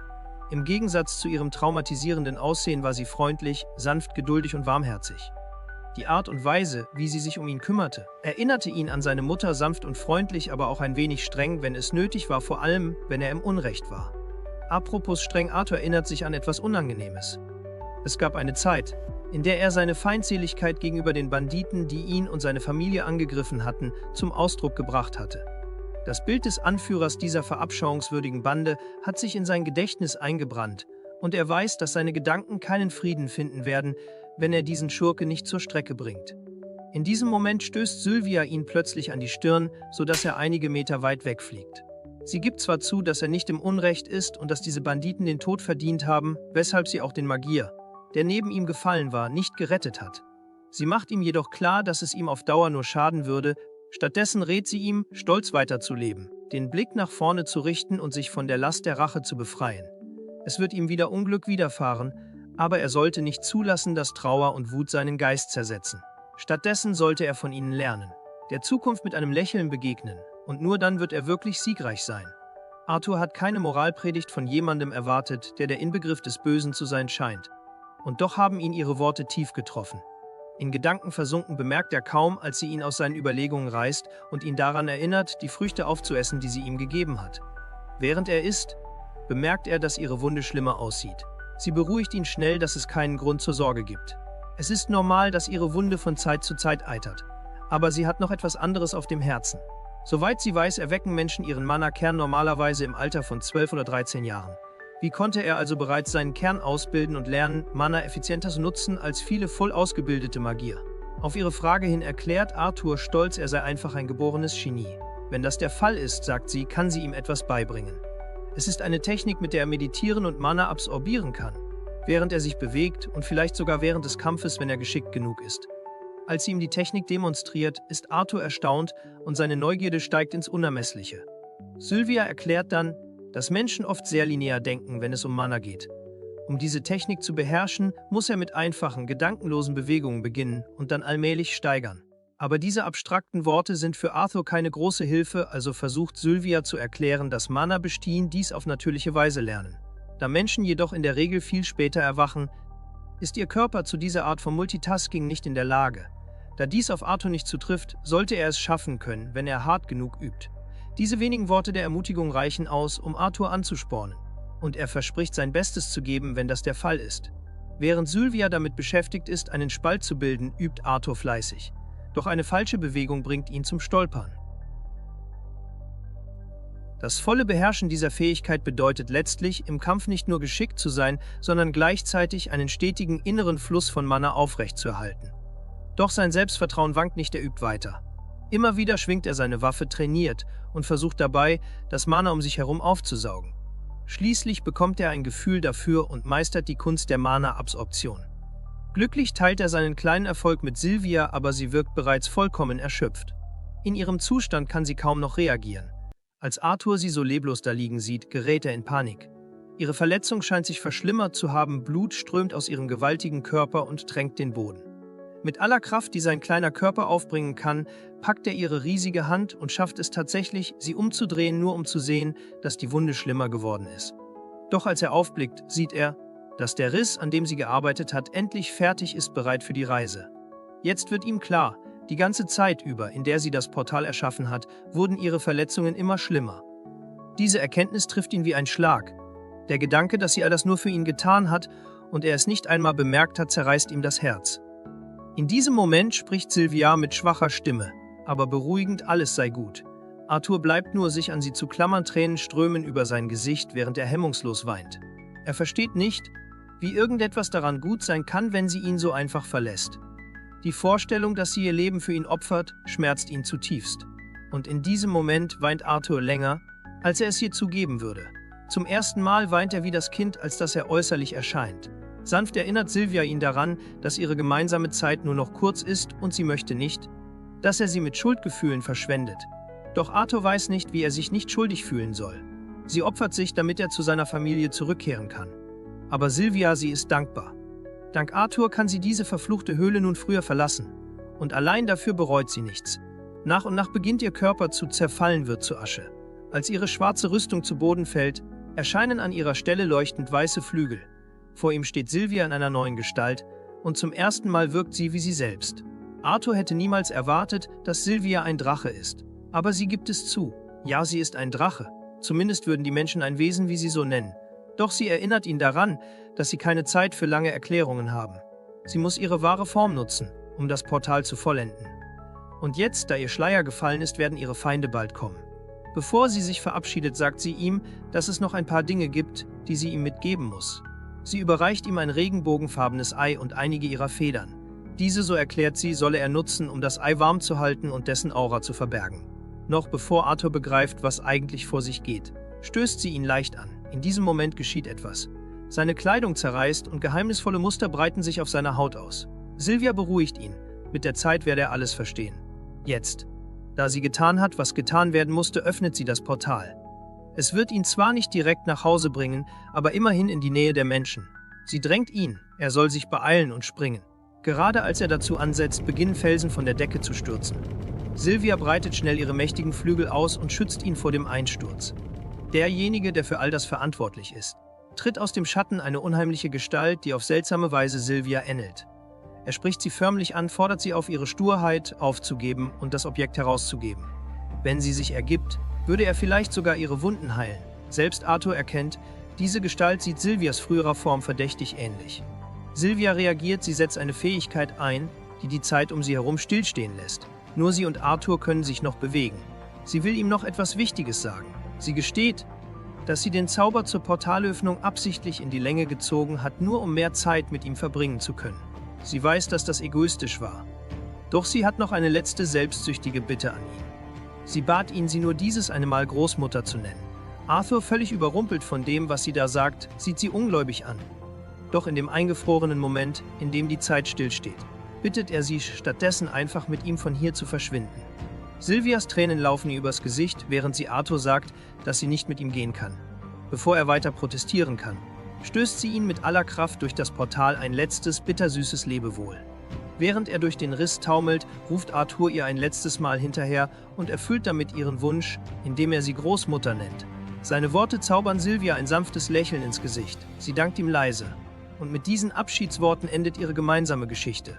Im Gegensatz zu ihrem traumatisierenden Aussehen war sie freundlich, sanft, geduldig und warmherzig. Die Art und Weise, wie sie sich um ihn kümmerte, erinnerte ihn an seine Mutter, sanft und freundlich, aber auch ein wenig streng, wenn es nötig war, vor allem, wenn er im Unrecht war. Apropos streng, Arthur erinnert sich an etwas Unangenehmes. Es gab eine Zeit, in der er seine Feindseligkeit gegenüber den Banditen, die ihn und seine Familie angegriffen hatten, zum Ausdruck gebracht hatte. Das Bild des Anführers dieser verabscheuungswürdigen Bande hat sich in sein Gedächtnis eingebrannt und er weiß, dass seine Gedanken keinen Frieden finden werden, wenn er diesen Schurke nicht zur Strecke bringt. In diesem Moment stößt Sylvia ihn plötzlich an die Stirn, sodass er einige Meter weit wegfliegt. Sie gibt zwar zu, dass er nicht im Unrecht ist und dass diese Banditen den Tod verdient haben, weshalb sie auch den Magier, der neben ihm gefallen war, nicht gerettet hat. Sie macht ihm jedoch klar, dass es ihm auf Dauer nur schaden würde, stattdessen rät sie ihm, stolz weiterzuleben. den Blick nach vorne zu richten und sich von der Last der Rache zu befreien. Es wird ihm wieder Unglück widerfahren, aber er sollte nicht zulassen, dass Trauer und Wut seinen Geist zersetzen. Stattdessen sollte er von ihnen lernen, der Zukunft mit einem Lächeln begegnen, und nur dann wird er wirklich siegreich sein. Arthur hat keine Moralpredigt von jemandem erwartet, der der Inbegriff des Bösen zu sein scheint. Und doch haben ihn ihre Worte tief getroffen. In Gedanken versunken bemerkt er kaum, als sie ihn aus seinen Überlegungen reißt und ihn daran erinnert, die Früchte aufzuessen, die sie ihm gegeben hat. Während er isst, bemerkt er, dass ihre Wunde schlimmer aussieht. Sie beruhigt ihn schnell, dass es keinen Grund zur Sorge gibt. Es ist normal, dass ihre Wunde von Zeit zu Zeit eitert. Aber sie hat noch etwas anderes auf dem Herzen. Soweit sie weiß, erwecken Menschen ihren Mana-Kern normalerweise im Alter von 12 oder 13 Jahren. Wie konnte er also bereits seinen Kern ausbilden und lernen, Mana effizienter zu nutzen als viele voll ausgebildete Magier? Auf ihre Frage hin erklärt Arthur stolz, er sei einfach ein geborenes Genie. Wenn das der Fall ist, sagt sie, kann sie ihm etwas beibringen. Es ist eine Technik, mit der er meditieren und Mana absorbieren kann, während er sich bewegt und vielleicht sogar während des Kampfes, wenn er geschickt genug ist. Als sie ihm die Technik demonstriert, ist Arthur erstaunt und seine Neugierde steigt ins Unermessliche. Sylvia erklärt dann, dass Menschen oft sehr linear denken, wenn es um Mana geht. Um diese Technik zu beherrschen, muss er mit einfachen, gedankenlosen Bewegungen beginnen und dann allmählich steigern. Aber diese abstrakten Worte sind für Arthur keine große Hilfe, also versucht Sylvia zu erklären, dass Mana bestehen dies auf natürliche Weise lernen. Da Menschen jedoch in der Regel viel später erwachen, ist ihr Körper zu dieser Art von Multitasking nicht in der Lage. Da dies auf Arthur nicht zutrifft, sollte er es schaffen können, wenn er hart genug übt. Diese wenigen Worte der Ermutigung reichen aus, um Arthur anzuspornen. Und er verspricht, sein Bestes zu geben, wenn das der Fall ist. Während Sylvia damit beschäftigt ist, einen Spalt zu bilden, übt Arthur fleißig. Doch eine falsche Bewegung bringt ihn zum Stolpern. Das volle Beherrschen dieser Fähigkeit bedeutet letztlich, im Kampf nicht nur geschickt zu sein, sondern gleichzeitig einen stetigen inneren Fluss von Mana aufrechtzuerhalten. Doch sein Selbstvertrauen wankt nicht, er übt weiter. Immer wieder schwingt er seine Waffe, trainiert und versucht dabei, das Mana um sich herum aufzusaugen. Schließlich bekommt er ein Gefühl dafür und meistert die Kunst der Mana-Absorption. Glücklich teilt er seinen kleinen Erfolg mit Sylvia, aber sie wirkt bereits vollkommen erschöpft. In ihrem Zustand kann sie kaum noch reagieren. Als Arthur sie so leblos da liegen sieht, gerät er in Panik. Ihre Verletzung scheint sich verschlimmert zu haben, Blut strömt aus ihrem gewaltigen Körper und tränkt den Boden. Mit aller Kraft, die sein kleiner Körper aufbringen kann, packt er ihre riesige Hand und schafft es tatsächlich, sie umzudrehen, nur um zu sehen, dass die Wunde schlimmer geworden ist. Doch als er aufblickt, sieht er, dass der Riss, an dem sie gearbeitet hat, endlich fertig ist, bereit für die Reise. Jetzt wird ihm klar, die ganze Zeit über, in der sie das Portal erschaffen hat, wurden ihre Verletzungen immer schlimmer. Diese Erkenntnis trifft ihn wie ein Schlag. Der Gedanke, dass sie all das nur für ihn getan hat und er es nicht einmal bemerkt hat, zerreißt ihm das Herz. In diesem Moment spricht Sylvia mit schwacher Stimme, aber beruhigend, alles sei gut. Arthur bleibt nur, sich an sie zu klammern, Tränen strömen über sein Gesicht, während er hemmungslos weint. Er versteht nicht, wie irgendetwas daran gut sein kann, wenn sie ihn so einfach verlässt. Die Vorstellung, dass sie ihr Leben für ihn opfert, schmerzt ihn zutiefst. Und in diesem Moment weint Arthur länger, als er es ihr zugeben würde. Zum ersten Mal weint er wie das Kind, als dass er äußerlich erscheint. Sanft erinnert Sylvia ihn daran, dass ihre gemeinsame Zeit nur noch kurz ist und sie möchte nicht, dass er sie mit Schuldgefühlen verschwendet. Doch Arthur weiß nicht, wie er sich nicht schuldig fühlen soll. Sie opfert sich, damit er zu seiner Familie zurückkehren kann. Aber Sylvia, sie ist dankbar. Dank Arthur kann sie diese verfluchte Höhle nun früher verlassen. Und allein dafür bereut sie nichts. Nach und nach beginnt ihr Körper zu zerfallen, wird zu Asche. Als ihre schwarze Rüstung zu Boden fällt, erscheinen an ihrer Stelle leuchtend weiße Flügel. Vor ihm steht Sylvia in einer neuen Gestalt und zum ersten Mal wirkt sie wie sie selbst. Arthur hätte niemals erwartet, dass Sylvia ein Drache ist. Aber sie gibt es zu. Ja, sie ist ein Drache. Zumindest würden die Menschen ein Wesen wie sie so nennen. Doch sie erinnert ihn daran, dass sie keine Zeit für lange Erklärungen haben. Sie muss ihre wahre Form nutzen, um das Portal zu vollenden. Und jetzt, da ihr Schleier gefallen ist, werden ihre Feinde bald kommen. Bevor sie sich verabschiedet, sagt sie ihm, dass es noch ein paar Dinge gibt, die sie ihm mitgeben muss. Sie überreicht ihm ein regenbogenfarbenes Ei und einige ihrer Federn. Diese, so erklärt sie, solle er nutzen, um das Ei warm zu halten und dessen Aura zu verbergen. Noch bevor Arthur begreift, was eigentlich vor sich geht, stößt sie ihn leicht an. In diesem Moment geschieht etwas. Seine Kleidung zerreißt und geheimnisvolle Muster breiten sich auf seiner Haut aus. Sylvia beruhigt ihn. Mit der Zeit werde er alles verstehen. Jetzt. Da sie getan hat, was getan werden musste, öffnet sie das Portal. Es wird ihn zwar nicht direkt nach Hause bringen, aber immerhin in die Nähe der Menschen. Sie drängt ihn, er soll sich beeilen und springen. Gerade als er dazu ansetzt, beginnen Felsen von der Decke zu stürzen. Sylvia breitet schnell ihre mächtigen Flügel aus und schützt ihn vor dem Einsturz. Derjenige, der für all das verantwortlich ist, tritt aus dem Schatten eine unheimliche Gestalt, die auf seltsame Weise Sylvia ähnelt. Er spricht sie förmlich an, fordert sie auf, ihre Sturheit aufzugeben und das Objekt herauszugeben. Wenn sie sich ergibt, würde er vielleicht sogar ihre Wunden heilen. Selbst Arthur erkennt, diese Gestalt sieht Sylvias früherer Form verdächtig ähnlich. Sylvia reagiert, sie setzt eine Fähigkeit ein, die die Zeit um sie herum stillstehen lässt. Nur sie und Arthur können sich noch bewegen. Sie will ihm noch etwas Wichtiges sagen. Sie gesteht, dass sie den Zauber zur Portalöffnung absichtlich in die Länge gezogen hat, nur um mehr Zeit mit ihm verbringen zu können. Sie weiß, dass das egoistisch war. Doch sie hat noch eine letzte selbstsüchtige Bitte an ihn. Sie bat ihn, sie nur dieses eine Mal Großmutter zu nennen. Arthur, völlig überrumpelt von dem, was sie da sagt, sieht sie ungläubig an. Doch in dem eingefrorenen Moment, in dem die Zeit stillsteht, bittet er sie stattdessen einfach mit ihm von hier zu verschwinden. Sylvias Tränen laufen ihr übers Gesicht, während sie Arthur sagt, dass sie nicht mit ihm gehen kann. Bevor er weiter protestieren kann, stößt sie ihn mit aller Kraft durch das Portal ein letztes, bittersüßes Lebewohl. Während er durch den Riss taumelt, ruft Arthur ihr ein letztes Mal hinterher und erfüllt damit ihren Wunsch, indem er sie Großmutter nennt. Seine Worte zaubern Sylvia ein sanftes Lächeln ins Gesicht. Sie dankt ihm leise. Und mit diesen Abschiedsworten endet ihre gemeinsame Geschichte.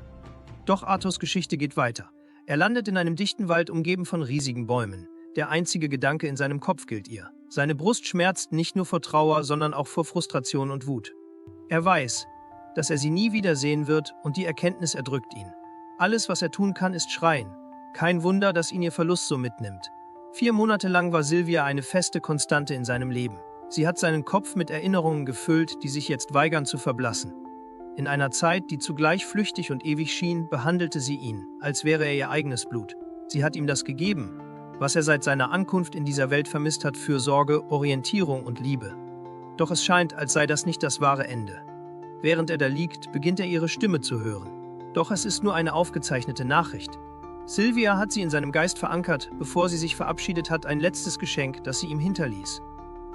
Doch Arthurs Geschichte geht weiter. Er landet in einem dichten Wald umgeben von riesigen Bäumen. Der einzige Gedanke in seinem Kopf gilt ihr. Seine Brust schmerzt nicht nur vor Trauer, sondern auch vor Frustration und Wut. Er weiß, dass er sie nie wieder sehen wird, und die Erkenntnis erdrückt ihn. Alles, was er tun kann, ist schreien. Kein Wunder, dass ihn ihr Verlust so mitnimmt. 4 Monate lang war Sylvia eine feste Konstante in seinem Leben. Sie hat seinen Kopf mit Erinnerungen gefüllt, die sich jetzt weigern zu verblassen. In einer Zeit, die zugleich flüchtig und ewig schien, behandelte sie ihn, als wäre er ihr eigenes Blut. Sie hat ihm das gegeben, was er seit seiner Ankunft in dieser Welt vermisst hat: Fürsorge, Orientierung und Liebe. Doch es scheint, als sei das nicht das wahre Ende. Während er da liegt, beginnt er ihre Stimme zu hören. Doch es ist nur eine aufgezeichnete Nachricht. Sylvia hat sie in seinem Geist verankert, bevor sie sich verabschiedet hat, ein letztes Geschenk, das sie ihm hinterließ.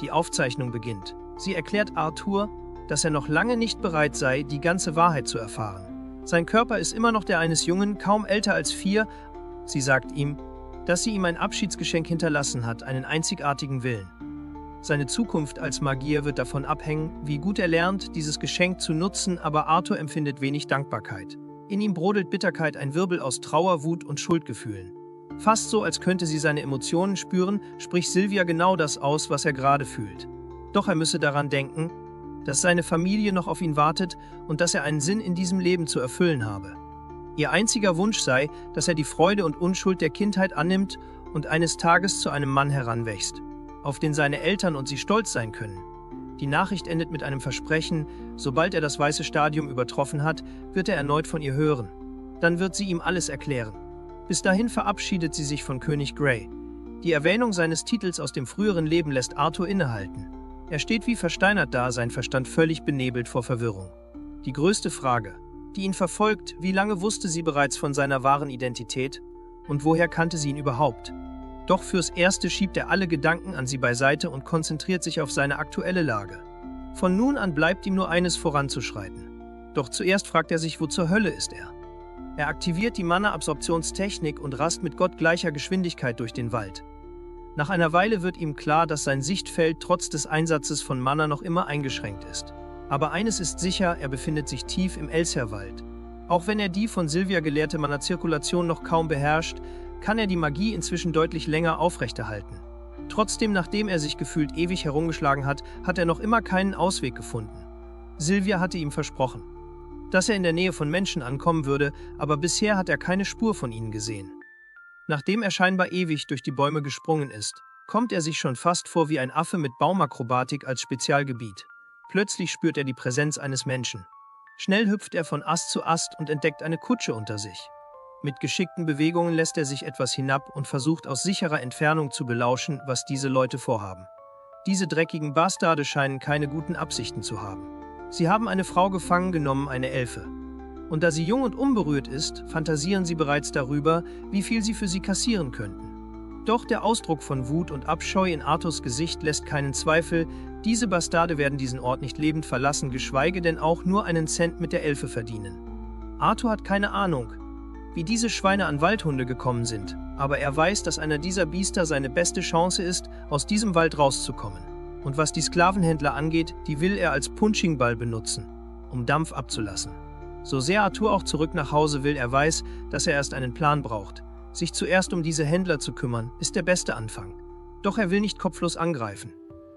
Die Aufzeichnung beginnt. Sie erklärt Arthur, dass er noch lange nicht bereit sei, die ganze Wahrheit zu erfahren. Sein Körper ist immer noch der eines Jungen, kaum älter als 4. Sie sagt ihm, dass sie ihm ein Abschiedsgeschenk hinterlassen hat, einen einzigartigen Willen. Seine Zukunft als Magier wird davon abhängen, wie gut er lernt, dieses Geschenk zu nutzen, aber Arthur empfindet wenig Dankbarkeit. In ihm brodelt Bitterkeit, ein Wirbel aus Trauer, Wut und Schuldgefühlen. Fast so, als könnte sie seine Emotionen spüren, spricht Sylvia genau das aus, was er gerade fühlt. Doch er müsse daran denken, dass seine Familie noch auf ihn wartet und dass er einen Sinn in diesem Leben zu erfüllen habe. Ihr einziger Wunsch sei, dass er die Freude und Unschuld der Kindheit annimmt und eines Tages zu einem Mann heranwächst, auf den seine Eltern und sie stolz sein können. Die Nachricht endet mit einem Versprechen: Sobald er das weiße Stadium übertroffen hat, wird er erneut von ihr hören. Dann wird sie ihm alles erklären. Bis dahin verabschiedet sie sich von König Grey. Die Erwähnung seines Titels aus dem früheren Leben lässt Arthur innehalten. Er steht wie versteinert da, sein Verstand völlig benebelt vor Verwirrung. Die größte Frage, die ihn verfolgt: Wie lange wusste sie bereits von seiner wahren Identität? Und woher kannte sie ihn überhaupt? Doch fürs Erste schiebt er alle Gedanken an sie beiseite und konzentriert sich auf seine aktuelle Lage. Von nun an bleibt ihm nur eines: voranzuschreiten. Doch zuerst fragt er sich, wo zur Hölle ist er? Er aktiviert die Mana-Absorptionstechnik und rast mit gottgleicher Geschwindigkeit durch den Wald. Nach einer Weile wird ihm klar, dass sein Sichtfeld trotz des Einsatzes von Mana noch immer eingeschränkt ist. Aber eines ist sicher: Er befindet sich tief im Elsherwald. Auch wenn er die von Sylvia gelehrte Mana-Zirkulation noch kaum beherrscht, kann er die Magie inzwischen deutlich länger aufrechterhalten. Trotzdem, nachdem er sich gefühlt ewig herumgeschlagen hat, hat er noch immer keinen Ausweg gefunden. Sylvia hatte ihm versprochen, dass er in der Nähe von Menschen ankommen würde, aber bisher hat er keine Spur von ihnen gesehen. Nachdem er scheinbar ewig durch die Bäume gesprungen ist, kommt er sich schon fast vor wie ein Affe mit Baumakrobatik als Spezialgebiet. Plötzlich spürt er die Präsenz eines Menschen. Schnell hüpft er von Ast zu Ast und entdeckt eine Kutsche unter sich. Mit geschickten Bewegungen lässt er sich etwas hinab und versucht aus sicherer Entfernung zu belauschen, was diese Leute vorhaben. Diese dreckigen Bastarde scheinen keine guten Absichten zu haben. Sie haben eine Frau gefangen genommen, eine Elfe. Und da sie jung und unberührt ist, fantasieren sie bereits darüber, wie viel sie für sie kassieren könnten. Doch der Ausdruck von Wut und Abscheu in Arthurs Gesicht lässt keinen Zweifel, diese Bastarde werden diesen Ort nicht lebend verlassen, geschweige denn auch nur einen Cent mit der Elfe verdienen. Arthur hat keine Ahnung, wie diese Schweine an Waldhunde gekommen sind, aber er weiß, dass einer dieser Biester seine beste Chance ist, aus diesem Wald rauszukommen. Und was die Sklavenhändler angeht, die will er als Punching-Ball benutzen, um Dampf abzulassen. So sehr Arthur auch zurück nach Hause will, er weiß, dass er erst einen Plan braucht. Sich zuerst um diese Händler zu kümmern, ist der beste Anfang. Doch er will nicht kopflos angreifen.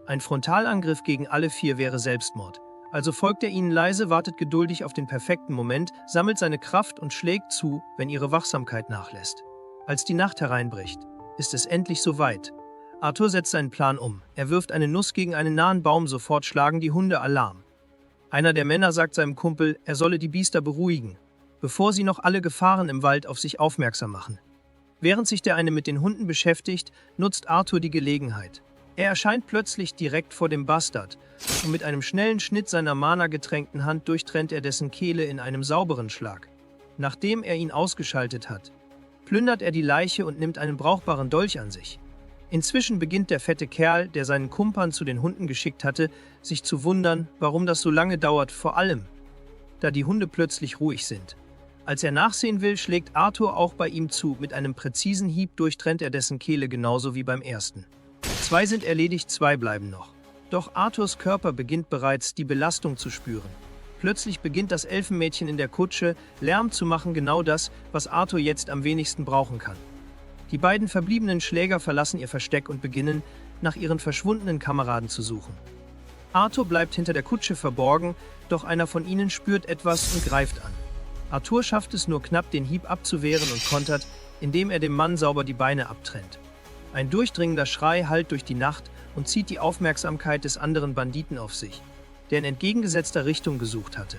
Ein Frontalangriff gegen alle 4 wäre Selbstmord. Also folgt er ihnen leise, wartet geduldig auf den perfekten Moment, sammelt seine Kraft und schlägt zu, wenn ihre Wachsamkeit nachlässt. Als die Nacht hereinbricht, ist es endlich soweit. Arthur setzt seinen Plan um. Er wirft eine Nuss gegen einen nahen Baum, sofort schlagen die Hunde Alarm. Einer der Männer sagt seinem Kumpel, er solle die Biester beruhigen, bevor sie noch alle Gefahren im Wald auf sich aufmerksam machen. Während sich der eine mit den Hunden beschäftigt, nutzt Arthur die Gelegenheit. Er erscheint plötzlich direkt vor dem Bastard und mit einem schnellen Schnitt seiner mana-getränkten Hand durchtrennt er dessen Kehle in einem sauberen Schlag. Nachdem er ihn ausgeschaltet hat, plündert er die Leiche und nimmt einen brauchbaren Dolch an sich. Inzwischen beginnt der fette Kerl, der seinen Kumpern zu den Hunden geschickt hatte, sich zu wundern, warum das so lange dauert, vor allem, da die Hunde plötzlich ruhig sind. Als er nachsehen will, schlägt Arthur auch bei ihm zu. Mit einem präzisen Hieb durchtrennt er dessen Kehle genauso wie beim ersten. 2 sind erledigt, 2 bleiben noch. Doch Arthurs Körper beginnt bereits, die Belastung zu spüren. Plötzlich beginnt das Elfenmädchen in der Kutsche, Lärm zu machen, genau das, was Arthur jetzt am wenigsten brauchen kann. Die beiden verbliebenen Schläger verlassen ihr Versteck und beginnen, nach ihren verschwundenen Kameraden zu suchen. Arthur bleibt hinter der Kutsche verborgen, doch einer von ihnen spürt etwas und greift an. Arthur schafft es nur knapp, den Hieb abzuwehren und kontert, indem er dem Mann sauber die Beine abtrennt. Ein durchdringender Schrei hallt durch die Nacht und zieht die Aufmerksamkeit des anderen Banditen auf sich, der in entgegengesetzter Richtung gesucht hatte.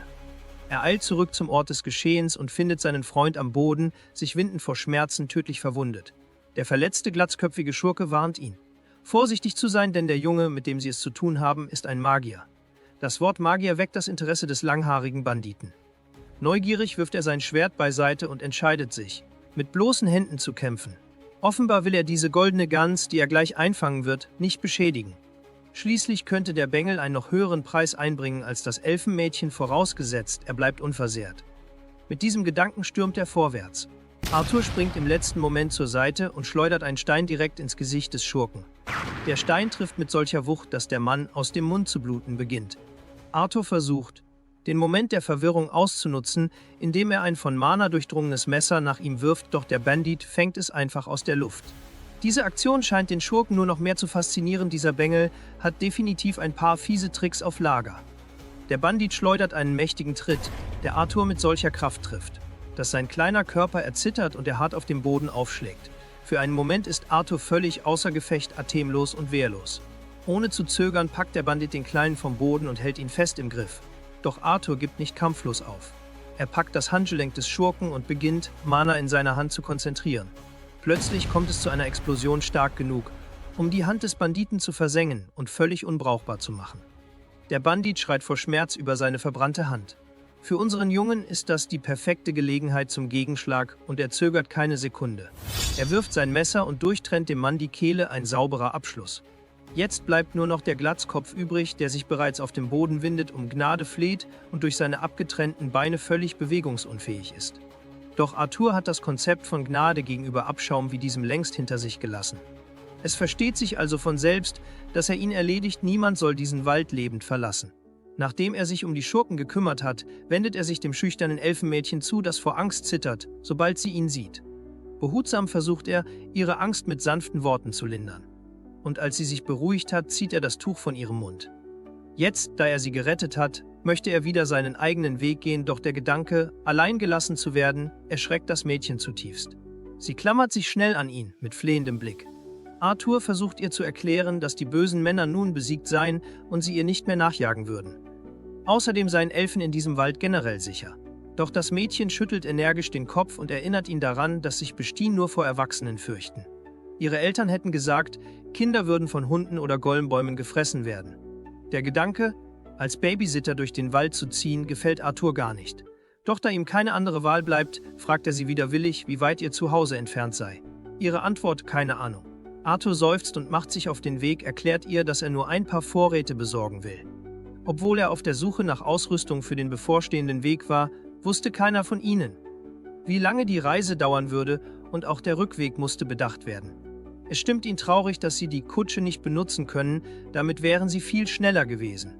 Er eilt zurück zum Ort des Geschehens und findet seinen Freund am Boden, sich windend vor Schmerzen, tödlich verwundet. Der verletzte, glatzköpfige Schurke warnt ihn, vorsichtig zu sein, denn der Junge, mit dem sie es zu tun haben, ist ein Magier. Das Wort Magier weckt das Interesse des langhaarigen Banditen. Neugierig wirft er sein Schwert beiseite und entscheidet sich, mit bloßen Händen zu kämpfen. Offenbar will er diese goldene Gans, die er gleich einfangen wird, nicht beschädigen. Schließlich könnte der Bengel einen noch höheren Preis einbringen als das Elfenmädchen, vorausgesetzt, er bleibt unversehrt. Mit diesem Gedanken stürmt er vorwärts. Arthur springt im letzten Moment zur Seite und schleudert einen Stein direkt ins Gesicht des Schurken. Der Stein trifft mit solcher Wucht, dass der Mann aus dem Mund zu bluten beginnt. Arthur versucht, den Moment der Verwirrung auszunutzen, indem er ein von Mana durchdrungenes Messer nach ihm wirft, doch der Bandit fängt es einfach aus der Luft. Diese Aktion scheint den Schurken nur noch mehr zu faszinieren. Dieser Bengel hat definitiv ein paar fiese Tricks auf Lager. Der Bandit schleudert einen mächtigen Tritt, der Arthur mit solcher Kraft trifft, dass sein kleiner Körper erzittert und er hart auf dem Boden aufschlägt. Für einen Moment ist Arthur völlig außer Gefecht, atemlos und wehrlos. Ohne zu zögern packt der Bandit den Kleinen vom Boden und hält ihn fest im Griff. Doch Arthur gibt nicht kampflos auf. Er packt das Handgelenk des Schurken und beginnt, Mana in seiner Hand zu konzentrieren. Plötzlich kommt es zu einer Explosion stark genug, um die Hand des Banditen zu versengen und völlig unbrauchbar zu machen. Der Bandit schreit vor Schmerz über seine verbrannte Hand. Für unseren Jungen ist das die perfekte Gelegenheit zum Gegenschlag und er zögert keine Sekunde. Er wirft sein Messer und durchtrennt dem Mann die Kehle, ein sauberer Abschluss. Jetzt bleibt nur noch der Glatzkopf übrig, der sich bereits auf dem Boden windet, um Gnade fleht und durch seine abgetrennten Beine völlig bewegungsunfähig ist. Doch Arthur hat das Konzept von Gnade gegenüber Abschaum wie diesem längst hinter sich gelassen. Es versteht sich also von selbst, dass er ihn erledigt, niemand soll diesen Wald lebend verlassen. Nachdem er sich um die Schurken gekümmert hat, wendet er sich dem schüchternen Elfenmädchen zu, das vor Angst zittert, sobald sie ihn sieht. Behutsam versucht er, ihre Angst mit sanften Worten zu lindern. Und als sie sich beruhigt hat, zieht er das Tuch von ihrem Mund. Jetzt, da er sie gerettet hat, möchte er wieder seinen eigenen Weg gehen, doch der Gedanke, allein gelassen zu werden, erschreckt das Mädchen zutiefst. Sie klammert sich schnell an ihn, mit flehendem Blick. Arthur versucht ihr zu erklären, dass die bösen Männer nun besiegt seien und sie ihr nicht mehr nachjagen würden. Außerdem seien Elfen in diesem Wald generell sicher. Doch das Mädchen schüttelt energisch den Kopf und erinnert ihn daran, dass sich Bestien nur vor Erwachsenen fürchten. Ihre Eltern hätten gesagt, Kinder würden von Hunden oder Gollenbäumen gefressen werden. Der Gedanke, als Babysitter durch den Wald zu ziehen, gefällt Arthur gar nicht. Doch da ihm keine andere Wahl bleibt, fragt er sie widerwillig, wie weit ihr Zuhause entfernt sei. Ihre Antwort: keine Ahnung. Arthur seufzt und macht sich auf den Weg, erklärt ihr, dass er nur ein paar Vorräte besorgen will. Obwohl er auf der Suche nach Ausrüstung für den bevorstehenden Weg war, wusste keiner von ihnen, wie lange die Reise dauern würde, und auch der Rückweg musste bedacht werden. Es stimmt ihn traurig, dass sie die Kutsche nicht benutzen können, damit wären sie viel schneller gewesen.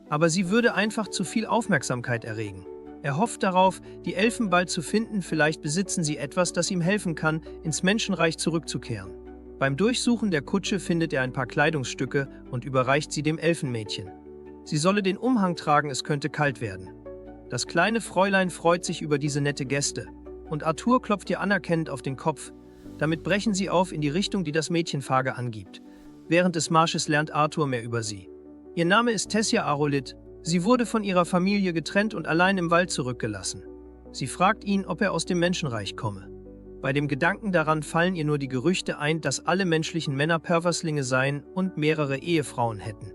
Aber sie würde einfach zu viel Aufmerksamkeit erregen. Er hofft darauf, die Elfen bald zu finden, vielleicht besitzen sie etwas, das ihm helfen kann, ins Menschenreich zurückzukehren. Beim Durchsuchen der Kutsche findet er ein paar Kleidungsstücke und überreicht sie dem Elfenmädchen. Sie solle den Umhang tragen, es könnte kalt werden. Das kleine Fräulein freut sich über diese nette Geste, und Arthur klopft ihr anerkennend auf den Kopf. Damit brechen sie auf in die Richtung, die das Mädchenfage angibt. Während des Marsches lernt Arthur mehr über sie. Ihr Name ist Tessia Arolith. Sie wurde von ihrer Familie getrennt und allein im Wald zurückgelassen. Sie fragt ihn, ob er aus dem Menschenreich komme. Bei dem Gedanken daran fallen ihr nur die Gerüchte ein, dass alle menschlichen Männer Perverslinge seien und mehrere Ehefrauen hätten.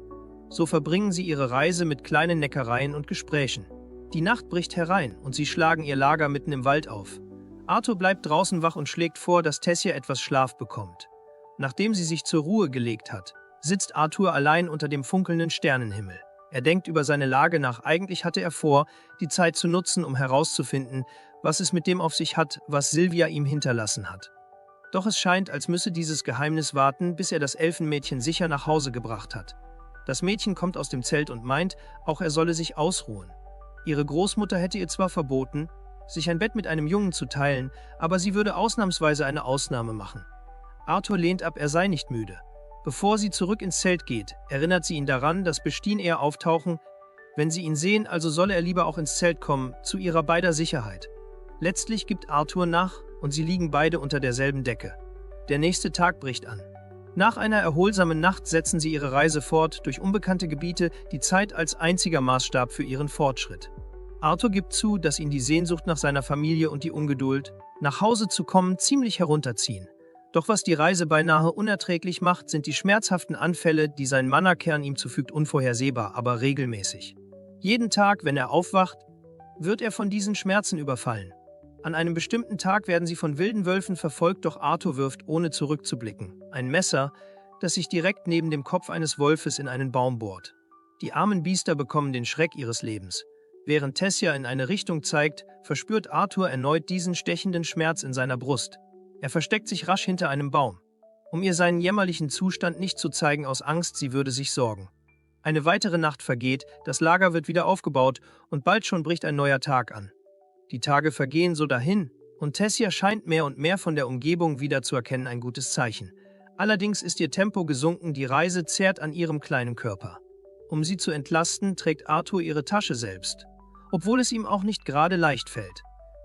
So verbringen sie ihre Reise mit kleinen Neckereien und Gesprächen. Die Nacht bricht herein und sie schlagen ihr Lager mitten im Wald auf. Arthur bleibt draußen wach und schlägt vor, dass Tessia etwas Schlaf bekommt. Nachdem sie sich zur Ruhe gelegt hat, sitzt Arthur allein unter dem funkelnden Sternenhimmel. Er denkt über seine Lage nach. Eigentlich hatte er vor, die Zeit zu nutzen, um herauszufinden, was es mit dem auf sich hat, was Silvia ihm hinterlassen hat. Doch es scheint, als müsse dieses Geheimnis warten, bis er das Elfenmädchen sicher nach Hause gebracht hat. Das Mädchen kommt aus dem Zelt und meint, auch er solle sich ausruhen. Ihre Großmutter hätte ihr zwar verboten, sich ein Bett mit einem Jungen zu teilen, aber sie würde ausnahmsweise eine Ausnahme machen. Arthur lehnt ab, er sei nicht müde. Bevor sie zurück ins Zelt geht, erinnert sie ihn daran, dass Bestien eher auftauchen, wenn sie ihn sehen, also solle er lieber auch ins Zelt kommen, zu ihrer beider Sicherheit. Letztlich gibt Arthur nach und sie liegen beide unter derselben Decke. Der nächste Tag bricht an. Nach einer erholsamen Nacht setzen sie ihre Reise fort durch unbekannte Gebiete, die Zeit als einziger Maßstab für ihren Fortschritt. Arthur gibt zu, dass ihn die Sehnsucht nach seiner Familie und die Ungeduld, nach Hause zu kommen, ziemlich herunterziehen. Doch was die Reise beinahe unerträglich macht, sind die schmerzhaften Anfälle, die sein Mannerkern ihm zufügt, unvorhersehbar, aber regelmäßig. Jeden Tag, wenn er aufwacht, wird er von diesen Schmerzen überfallen. An einem bestimmten Tag werden sie von wilden Wölfen verfolgt, doch Arthur wirft, ohne zurückzublicken, ein Messer, das sich direkt neben dem Kopf eines Wolfes in einen Baum bohrt. Die armen Biester bekommen den Schreck ihres Lebens. Während Tessia in eine Richtung zeigt, verspürt Arthur erneut diesen stechenden Schmerz in seiner Brust. Er versteckt sich rasch hinter einem Baum, um ihr seinen jämmerlichen Zustand nicht zu zeigen, aus Angst, sie würde sich sorgen. Eine weitere Nacht vergeht, das Lager wird wieder aufgebaut und bald schon bricht ein neuer Tag an. Die Tage vergehen so dahin und Tessia scheint mehr und mehr von der Umgebung wiederzuerkennen, ein gutes Zeichen. Allerdings ist ihr Tempo gesunken, die Reise zehrt an ihrem kleinen Körper. Um sie zu entlasten, trägt Arthur ihre Tasche selbst, obwohl es ihm auch nicht gerade leicht fällt.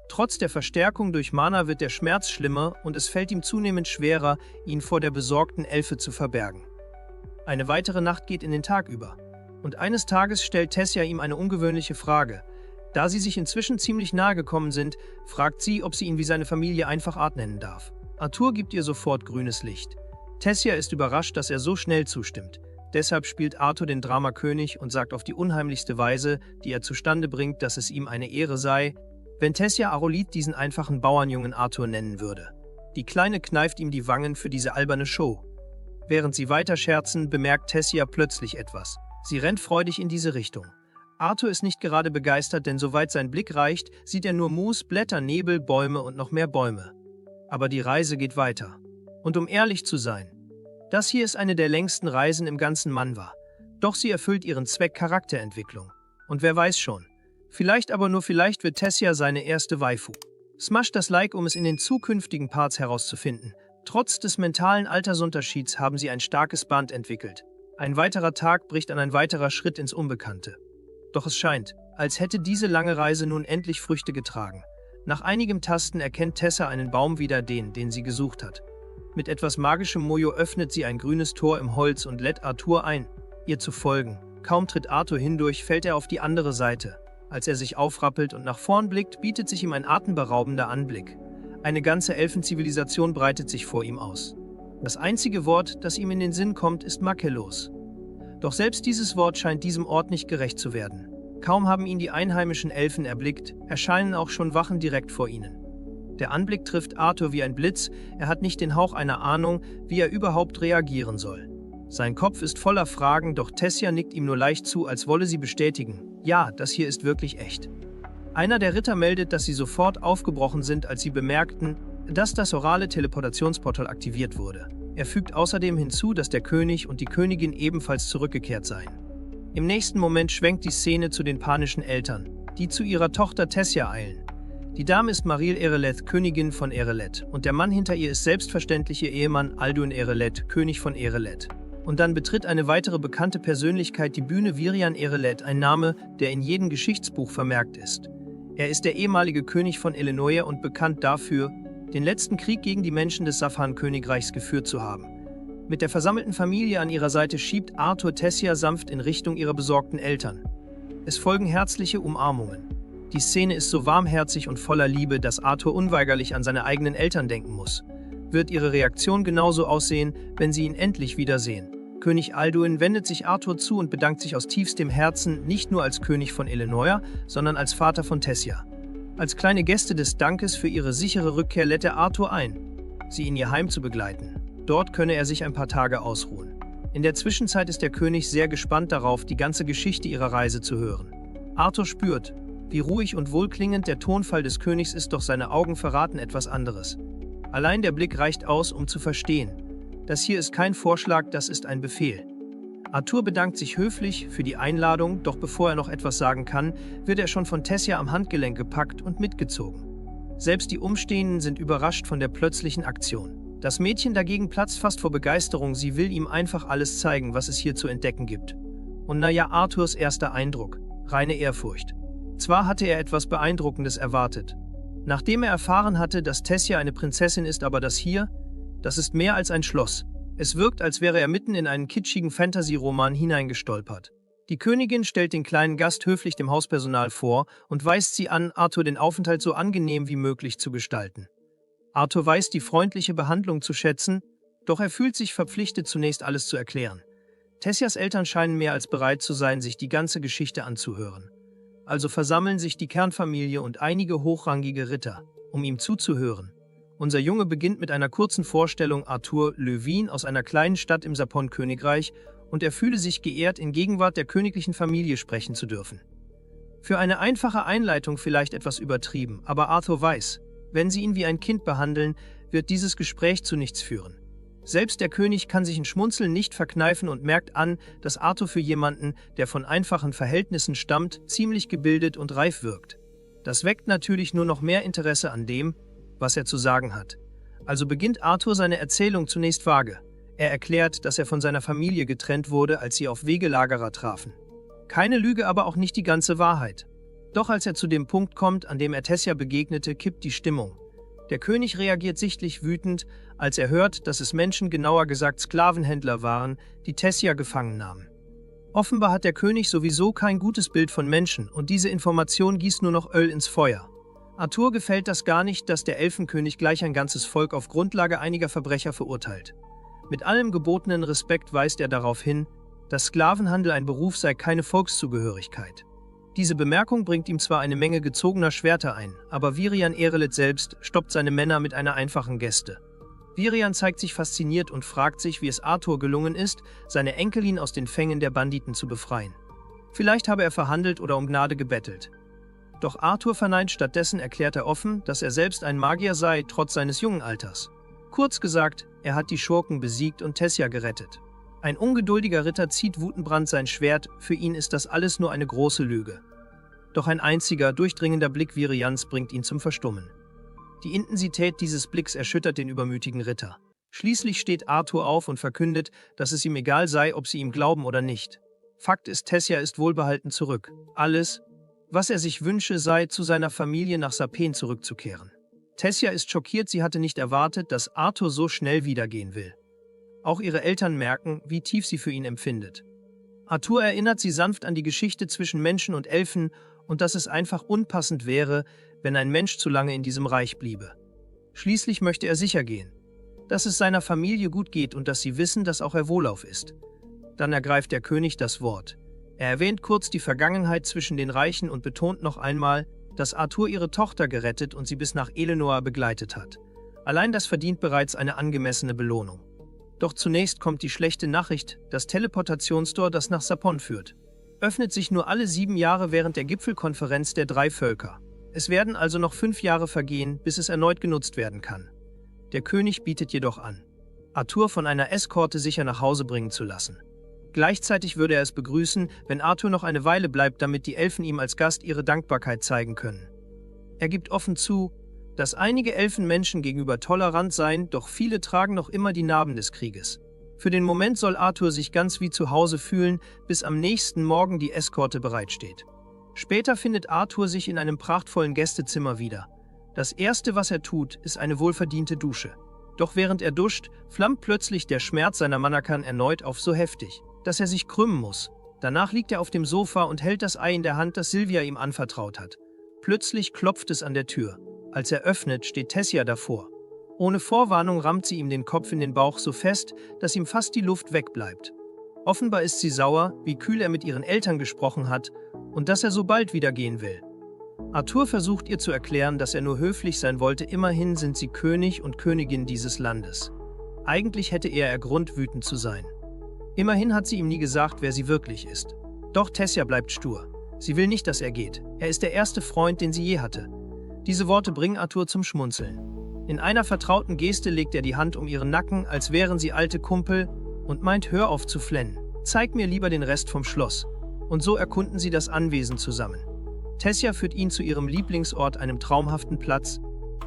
Trotz der Verstärkung durch Mana wird der Schmerz schlimmer und es fällt ihm zunehmend schwerer, ihn vor der besorgten Elfe zu verbergen. Eine weitere Nacht geht in den Tag über. Und eines Tages stellt Tessia ihm eine ungewöhnliche Frage. Da sie sich inzwischen ziemlich nahe gekommen sind, fragt sie, ob sie ihn wie seine Familie einfach Art nennen darf. Arthur gibt ihr sofort grünes Licht. Tessia ist überrascht, dass er so schnell zustimmt. Deshalb spielt Arthur den Dramakönig und sagt auf die unheimlichste Weise, die er zustande bringt, dass es ihm eine Ehre sei, wenn Tessia Arolith diesen einfachen Bauernjungen Arthur nennen würde. Die Kleine kneift ihm die Wangen für diese alberne Show. Während sie weiter scherzen, bemerkt Tessia plötzlich etwas. Sie rennt freudig in diese Richtung. Arthur ist nicht gerade begeistert, denn soweit sein Blick reicht, sieht er nur Moos, Blätter, Nebel, Bäume und noch mehr Bäume. Aber die Reise geht weiter. Und um ehrlich zu sein, das hier ist eine der längsten Reisen im ganzen Manhwa. Doch sie erfüllt ihren Zweck Charakterentwicklung. Und wer weiß schon, vielleicht, aber nur vielleicht, wird Tessia seine erste Waifu. Smash das Like, um es in den zukünftigen Parts herauszufinden. Trotz des mentalen Altersunterschieds haben sie ein starkes Band entwickelt. Ein weiterer Tag bricht an, ein weiterer Schritt ins Unbekannte. Doch es scheint, als hätte diese lange Reise nun endlich Früchte getragen. Nach einigem Tasten erkennt Tessa einen Baum wieder, den sie gesucht hat. Mit etwas magischem Mojo öffnet sie ein grünes Tor im Holz und lädt Arthur ein, ihr zu folgen. Kaum tritt Arthur hindurch, fällt er auf die andere Seite. Als er sich aufrappelt und nach vorn blickt, bietet sich ihm ein atemberaubender Anblick. Eine ganze Elfenzivilisation breitet sich vor ihm aus. Das einzige Wort, das ihm in den Sinn kommt, ist makellos. Doch selbst dieses Wort scheint diesem Ort nicht gerecht zu werden. Kaum haben ihn die einheimischen Elfen erblickt, erscheinen auch schon Wachen direkt vor ihnen. Der Anblick trifft Arthur wie ein Blitz, er hat nicht den Hauch einer Ahnung, wie er überhaupt reagieren soll. Sein Kopf ist voller Fragen, doch Tessia nickt ihm nur leicht zu, als wolle sie bestätigen: Ja, das hier ist wirklich echt. Einer der Ritter meldet, dass sie sofort aufgebrochen sind, als sie bemerkten, dass das orale Teleportationsportal aktiviert wurde. Er fügt außerdem hinzu, dass der König und die Königin ebenfalls zurückgekehrt seien. Im nächsten Moment schwenkt die Szene zu den panischen Eltern, die zu ihrer Tochter Tessia eilen. Die Dame ist Maril Ereleth, Königin von Ereleth, und der Mann hinter ihr ist selbstverständlich ihr Ehemann Alduin Ereleth, König von Ereleth. Und dann betritt eine weitere bekannte Persönlichkeit die Bühne, Virian Ereleth, ein Name, der in jedem Geschichtsbuch vermerkt ist. Er ist der ehemalige König von Elenoia und bekannt dafür, den letzten Krieg gegen die Menschen des Safhan-Königreichs geführt zu haben. Mit der versammelten Familie an ihrer Seite schiebt Arthur Tessia sanft in Richtung ihrer besorgten Eltern. Es folgen herzliche Umarmungen. Die Szene ist so warmherzig und voller Liebe, dass Arthur unweigerlich an seine eigenen Eltern denken muss. Wird ihre Reaktion genauso aussehen, wenn sie ihn endlich wiedersehen? König Alduin wendet sich Arthur zu und bedankt sich aus tiefstem Herzen, nicht nur als König von Elenoia, sondern als Vater von Tessia. Als kleine Geste des Dankes für ihre sichere Rückkehr lädt er Arthur ein, sie in ihr Heim zu begleiten. Dort könne er sich ein paar Tage ausruhen. In der Zwischenzeit ist der König sehr gespannt darauf, die ganze Geschichte ihrer Reise zu hören. Arthur spürt, wie ruhig und wohlklingend der Tonfall des Königs ist, doch seine Augen verraten etwas anderes. Allein der Blick reicht aus, um zu verstehen: Das hier ist kein Vorschlag, das ist ein Befehl. Arthur bedankt sich höflich für die Einladung, doch bevor er noch etwas sagen kann, wird er schon von Tessia am Handgelenk gepackt und mitgezogen. Selbst die Umstehenden sind überrascht von der plötzlichen Aktion. Das Mädchen dagegen platzt fast vor Begeisterung, sie will ihm einfach alles zeigen, was es hier zu entdecken gibt. Und naja, Arthurs erster Eindruck: reine Ehrfurcht. Zwar hatte er etwas Beeindruckendes erwartet. Nachdem er erfahren hatte, dass Tessia eine Prinzessin ist, aber das hier, das ist mehr als ein Schloss. Es wirkt, als wäre er mitten in einen kitschigen Fantasy-Roman hineingestolpert. Die Königin stellt den kleinen Gast höflich dem Hauspersonal vor und weist sie an, Arthur den Aufenthalt so angenehm wie möglich zu gestalten. Arthur weiß die freundliche Behandlung zu schätzen, doch er fühlt sich verpflichtet, zunächst alles zu erklären. Tessias Eltern scheinen mehr als bereit zu sein, sich die ganze Geschichte anzuhören. Also versammeln sich die Kernfamilie und einige hochrangige Ritter, um ihm zuzuhören. Unser Junge beginnt mit einer kurzen Vorstellung: Arthur Löwin aus einer kleinen Stadt im Sapon-Königreich, und er fühle sich geehrt, in Gegenwart der königlichen Familie sprechen zu dürfen. Für eine einfache Einleitung vielleicht etwas übertrieben, aber Arthur weiß, wenn sie ihn wie ein Kind behandeln, wird dieses Gespräch zu nichts führen. Selbst der König kann sich ein Schmunzeln nicht verkneifen und merkt an, dass Arthur für jemanden, der von einfachen Verhältnissen stammt, ziemlich gebildet und reif wirkt. Das weckt natürlich nur noch mehr Interesse an dem, was er zu sagen hat. Also beginnt Arthur seine Erzählung zunächst vage. Er erklärt, dass er von seiner Familie getrennt wurde, als sie auf Wegelagerer trafen. Keine Lüge, aber auch nicht die ganze Wahrheit. Doch als er zu dem Punkt kommt, an dem er Tessia begegnete, kippt die Stimmung. Der König reagiert sichtlich wütend, als er hört, dass es Menschen, genauer gesagt Sklavenhändler waren, die Tessia gefangen nahmen. Offenbar hat der König sowieso kein gutes Bild von Menschen und diese Information gießt nur noch Öl ins Feuer. Arthur gefällt das gar nicht, dass der Elfenkönig gleich ein ganzes Volk auf Grundlage einiger Verbrecher verurteilt. Mit allem gebotenen Respekt weist er darauf hin, dass Sklavenhandel ein Beruf sei, keine Volkszugehörigkeit. Diese Bemerkung bringt ihm zwar eine Menge gezogener Schwerter ein, aber Virian Ereleth selbst stoppt seine Männer mit einer einfachen Geste. Virian zeigt sich fasziniert und fragt sich, wie es Arthur gelungen ist, seine Enkelin aus den Fängen der Banditen zu befreien. Vielleicht habe er verhandelt oder um Gnade gebettelt. Doch Arthur verneint, stattdessen erklärt er offen, dass er selbst ein Magier sei, trotz seines jungen Alters. Kurz gesagt, er hat die Schurken besiegt und Tessia gerettet. Ein ungeduldiger Ritter zieht wutentbrannt sein Schwert, für ihn ist das alles nur eine große Lüge. Doch ein einziger, durchdringender Blick Virians bringt ihn zum Verstummen. Die Intensität dieses Blicks erschüttert den übermütigen Ritter. Schließlich steht Arthur auf und verkündet, dass es ihm egal sei, ob sie ihm glauben oder nicht. Fakt ist, Tessia ist wohlbehalten zurück. Alles, was er sich wünsche, sei, zu seiner Familie nach Sapén zurückzukehren. Tessia ist schockiert, sie hatte nicht erwartet, dass Arthur so schnell wiedergehen will. Auch ihre Eltern merken, wie tief sie für ihn empfindet. Arthur erinnert sie sanft an die Geschichte zwischen Menschen und Elfen und dass es einfach unpassend wäre, wenn ein Mensch zu lange in diesem Reich bliebe. Schließlich möchte er sicher gehen, dass es seiner Familie gut geht und dass sie wissen, dass auch er wohlauf ist. Dann ergreift der König das Wort. Er erwähnt kurz die Vergangenheit zwischen den Reichen und betont noch einmal, dass Arthur ihre Tochter gerettet und sie bis nach Eleanor begleitet hat. Allein das verdient bereits eine angemessene Belohnung. Doch zunächst kommt die schlechte Nachricht, das Teleportationstor, das nach Sapon führt, öffnet sich nur alle 7 Jahre während der Gipfelkonferenz der 3 Völker. Es werden also noch 5 Jahre vergehen, bis es erneut genutzt werden kann. Der König bietet jedoch an, Arthur von einer Eskorte sicher nach Hause bringen zu lassen. Gleichzeitig würde er es begrüßen, wenn Arthur noch eine Weile bleibt, damit die Elfen ihm als Gast ihre Dankbarkeit zeigen können. Er gibt offen zu, dass einige Elfenmenschen gegenüber tolerant seien, doch viele tragen noch immer die Narben des Krieges. Für den Moment soll Arthur sich ganz wie zu Hause fühlen, bis am nächsten Morgen die Eskorte bereitsteht. Später findet Arthur sich in einem prachtvollen Gästezimmer wieder. Das Erste, was er tut, ist eine wohlverdiente Dusche. Doch während er duscht, flammt plötzlich der Schmerz seiner Manakern erneut auf so heftig, dass er sich krümmen muss. Danach liegt er auf dem Sofa und hält das Ei in der Hand, das Sylvia ihm anvertraut hat. Plötzlich klopft es an der Tür. Als er öffnet, steht Tessia davor. Ohne Vorwarnung rammt sie ihm den Kopf in den Bauch so fest, dass ihm fast die Luft wegbleibt. Offenbar ist sie sauer, wie kühl er mit ihren Eltern gesprochen hat und dass er so bald wieder gehen will. Arthur versucht ihr zu erklären, dass er nur höflich sein wollte, immerhin sind sie König und Königin dieses Landes. Eigentlich hätte er Grund, wütend zu sein. Immerhin hat sie ihm nie gesagt, wer sie wirklich ist. Doch Tessia bleibt stur. Sie will nicht, dass er geht. Er ist der erste Freund, den sie je hatte. Diese Worte bringen Arthur zum Schmunzeln. In einer vertrauten Geste legt er die Hand um ihren Nacken, als wären sie alte Kumpel, und meint, hör auf zu flennen. Zeig mir lieber den Rest vom Schloss. Und so erkunden sie das Anwesen zusammen. Tessia führt ihn zu ihrem Lieblingsort, einem traumhaften Platz,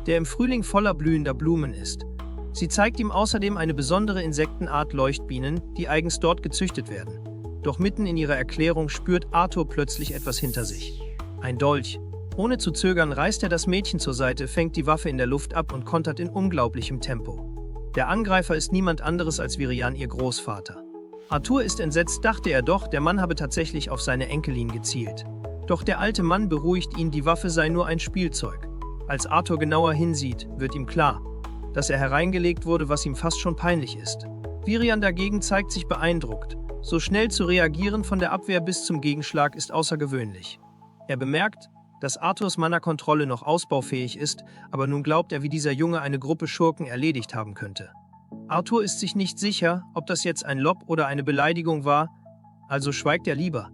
der im Frühling voller blühender Blumen ist. Sie zeigt ihm außerdem eine besondere Insektenart Leuchtbienen, die eigens dort gezüchtet werden. Doch mitten in ihrer Erklärung spürt Arthur plötzlich etwas hinter sich. Ein Dolch. Ohne zu zögern reißt er das Mädchen zur Seite, fängt die Waffe in der Luft ab und kontert in unglaublichem Tempo. Der Angreifer ist niemand anderes als Virian, ihr Großvater. Arthur ist entsetzt, dachte er doch, der Mann habe tatsächlich auf seine Enkelin gezielt. Doch der alte Mann beruhigt ihn, die Waffe sei nur ein Spielzeug. Als Arthur genauer hinsieht, wird ihm klar, dass er hereingelegt wurde, was ihm fast schon peinlich ist. Virian dagegen zeigt sich beeindruckt. So schnell zu reagieren von der Abwehr bis zum Gegenschlag ist außergewöhnlich. Er bemerkt, dass Arthurs Mana-Kontrolle noch ausbaufähig ist, aber nun glaubt er, wie dieser Junge eine Gruppe Schurken erledigt haben könnte. Arthur ist sich nicht sicher, ob das jetzt ein Lob oder eine Beleidigung war, also schweigt er lieber.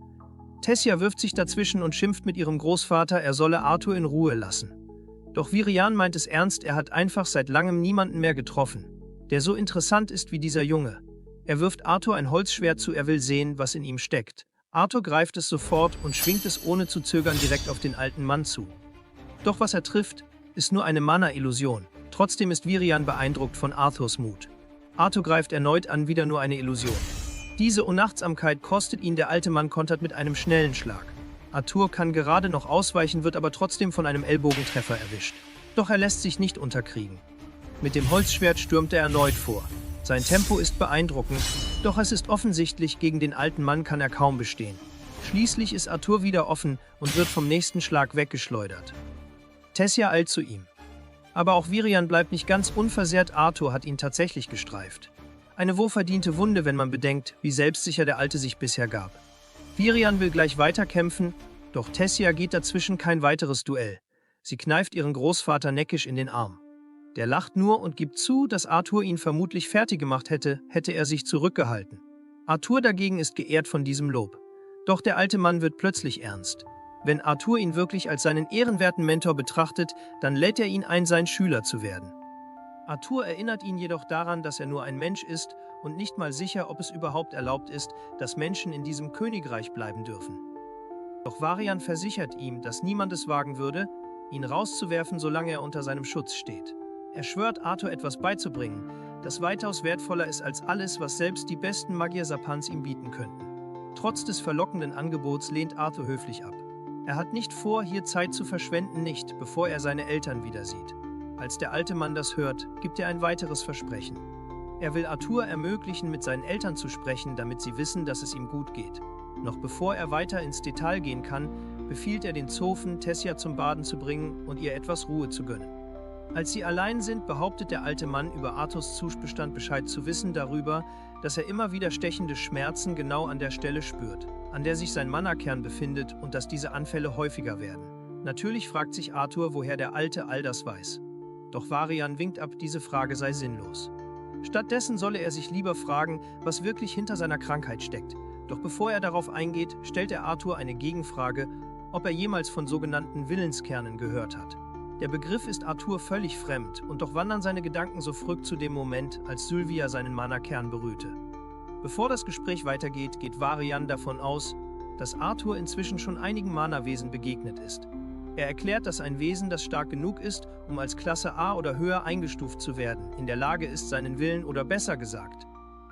Tessia wirft sich dazwischen und schimpft mit ihrem Großvater, er solle Arthur in Ruhe lassen. Doch Virian meint es ernst, er hat einfach seit langem niemanden mehr getroffen, der so interessant ist wie dieser Junge. Er wirft Arthur ein Holzschwert zu, er will sehen, was in ihm steckt. Arthur greift es sofort und schwingt es ohne zu zögern direkt auf den alten Mann zu. Doch was er trifft, ist nur eine Mana-Illusion. Trotzdem ist Virian beeindruckt von Arthurs Mut. Arthur greift erneut an, wieder nur eine Illusion. Diese Unachtsamkeit kostet ihn, der alte Mann kontert mit einem schnellen Schlag. Arthur kann gerade noch ausweichen, wird aber trotzdem von einem Ellbogentreffer erwischt. Doch er lässt sich nicht unterkriegen. Mit dem Holzschwert stürmt er erneut vor. Sein Tempo ist beeindruckend, doch es ist offensichtlich, gegen den alten Mann kann er kaum bestehen. Schließlich ist Arthur wieder offen und wird vom nächsten Schlag weggeschleudert. Tessia eilt zu ihm. Aber auch Virian bleibt nicht ganz unversehrt, Arthur hat ihn tatsächlich gestreift. Eine wohlverdiente Wunde, wenn man bedenkt, wie selbstsicher der Alte sich bisher gab. Virian will gleich weiterkämpfen, doch Tessia geht dazwischen, kein weiteres Duell. Sie kneift ihren Großvater neckisch in den Arm. Der lacht nur und gibt zu, dass Arthur ihn vermutlich fertig gemacht hätte, hätte er sich zurückgehalten. Arthur dagegen ist geehrt von diesem Lob. Doch der alte Mann wird plötzlich ernst. Wenn Arthur ihn wirklich als seinen ehrenwerten Mentor betrachtet, dann lädt er ihn ein, sein Schüler zu werden. Arthur erinnert ihn jedoch daran, dass er nur ein Mensch ist und nicht mal sicher, ob es überhaupt erlaubt ist, dass Menschen in diesem Königreich bleiben dürfen. Doch Varian versichert ihm, dass niemand es wagen würde, ihn rauszuwerfen, solange er unter seinem Schutz steht. Er schwört, Arthur etwas beizubringen, das weitaus wertvoller ist als alles, was selbst die besten Magier Sapans ihm bieten könnten. Trotz des verlockenden Angebots lehnt Arthur höflich ab. Er hat nicht vor, hier Zeit zu verschwenden, nicht, bevor er seine Eltern wieder sieht. Als der alte Mann das hört, gibt er ein weiteres Versprechen. Er will Arthur ermöglichen, mit seinen Eltern zu sprechen, damit sie wissen, dass es ihm gut geht. Noch bevor er weiter ins Detail gehen kann, befiehlt er den Zofen, Tessia zum Baden zu bringen und ihr etwas Ruhe zu gönnen. Als sie allein sind, behauptet der alte Mann, über Arthurs Zustand Bescheid zu wissen, darüber, dass er immer wieder stechende Schmerzen genau an der Stelle spürt, an der sich sein Mana-Kern befindet, und dass diese Anfälle häufiger werden. Natürlich fragt sich Arthur, woher der Alte all das weiß. Doch Varian winkt ab, diese Frage sei sinnlos. Stattdessen solle er sich lieber fragen, was wirklich hinter seiner Krankheit steckt. Doch bevor er darauf eingeht, stellt er Arthur eine Gegenfrage, ob er jemals von sogenannten Willenskernen gehört hat. Der Begriff ist Arthur völlig fremd und doch wandern seine Gedanken so zurück zu dem Moment, als Sylvia seinen Mana-Kern berührte. Bevor das Gespräch weitergeht, geht Varian davon aus, dass Arthur inzwischen schon einigen Mana-Wesen begegnet ist. Er erklärt, dass ein Wesen, das stark genug ist, um als Klasse A oder höher eingestuft zu werden, in der Lage ist, seinen Willen oder besser gesagt,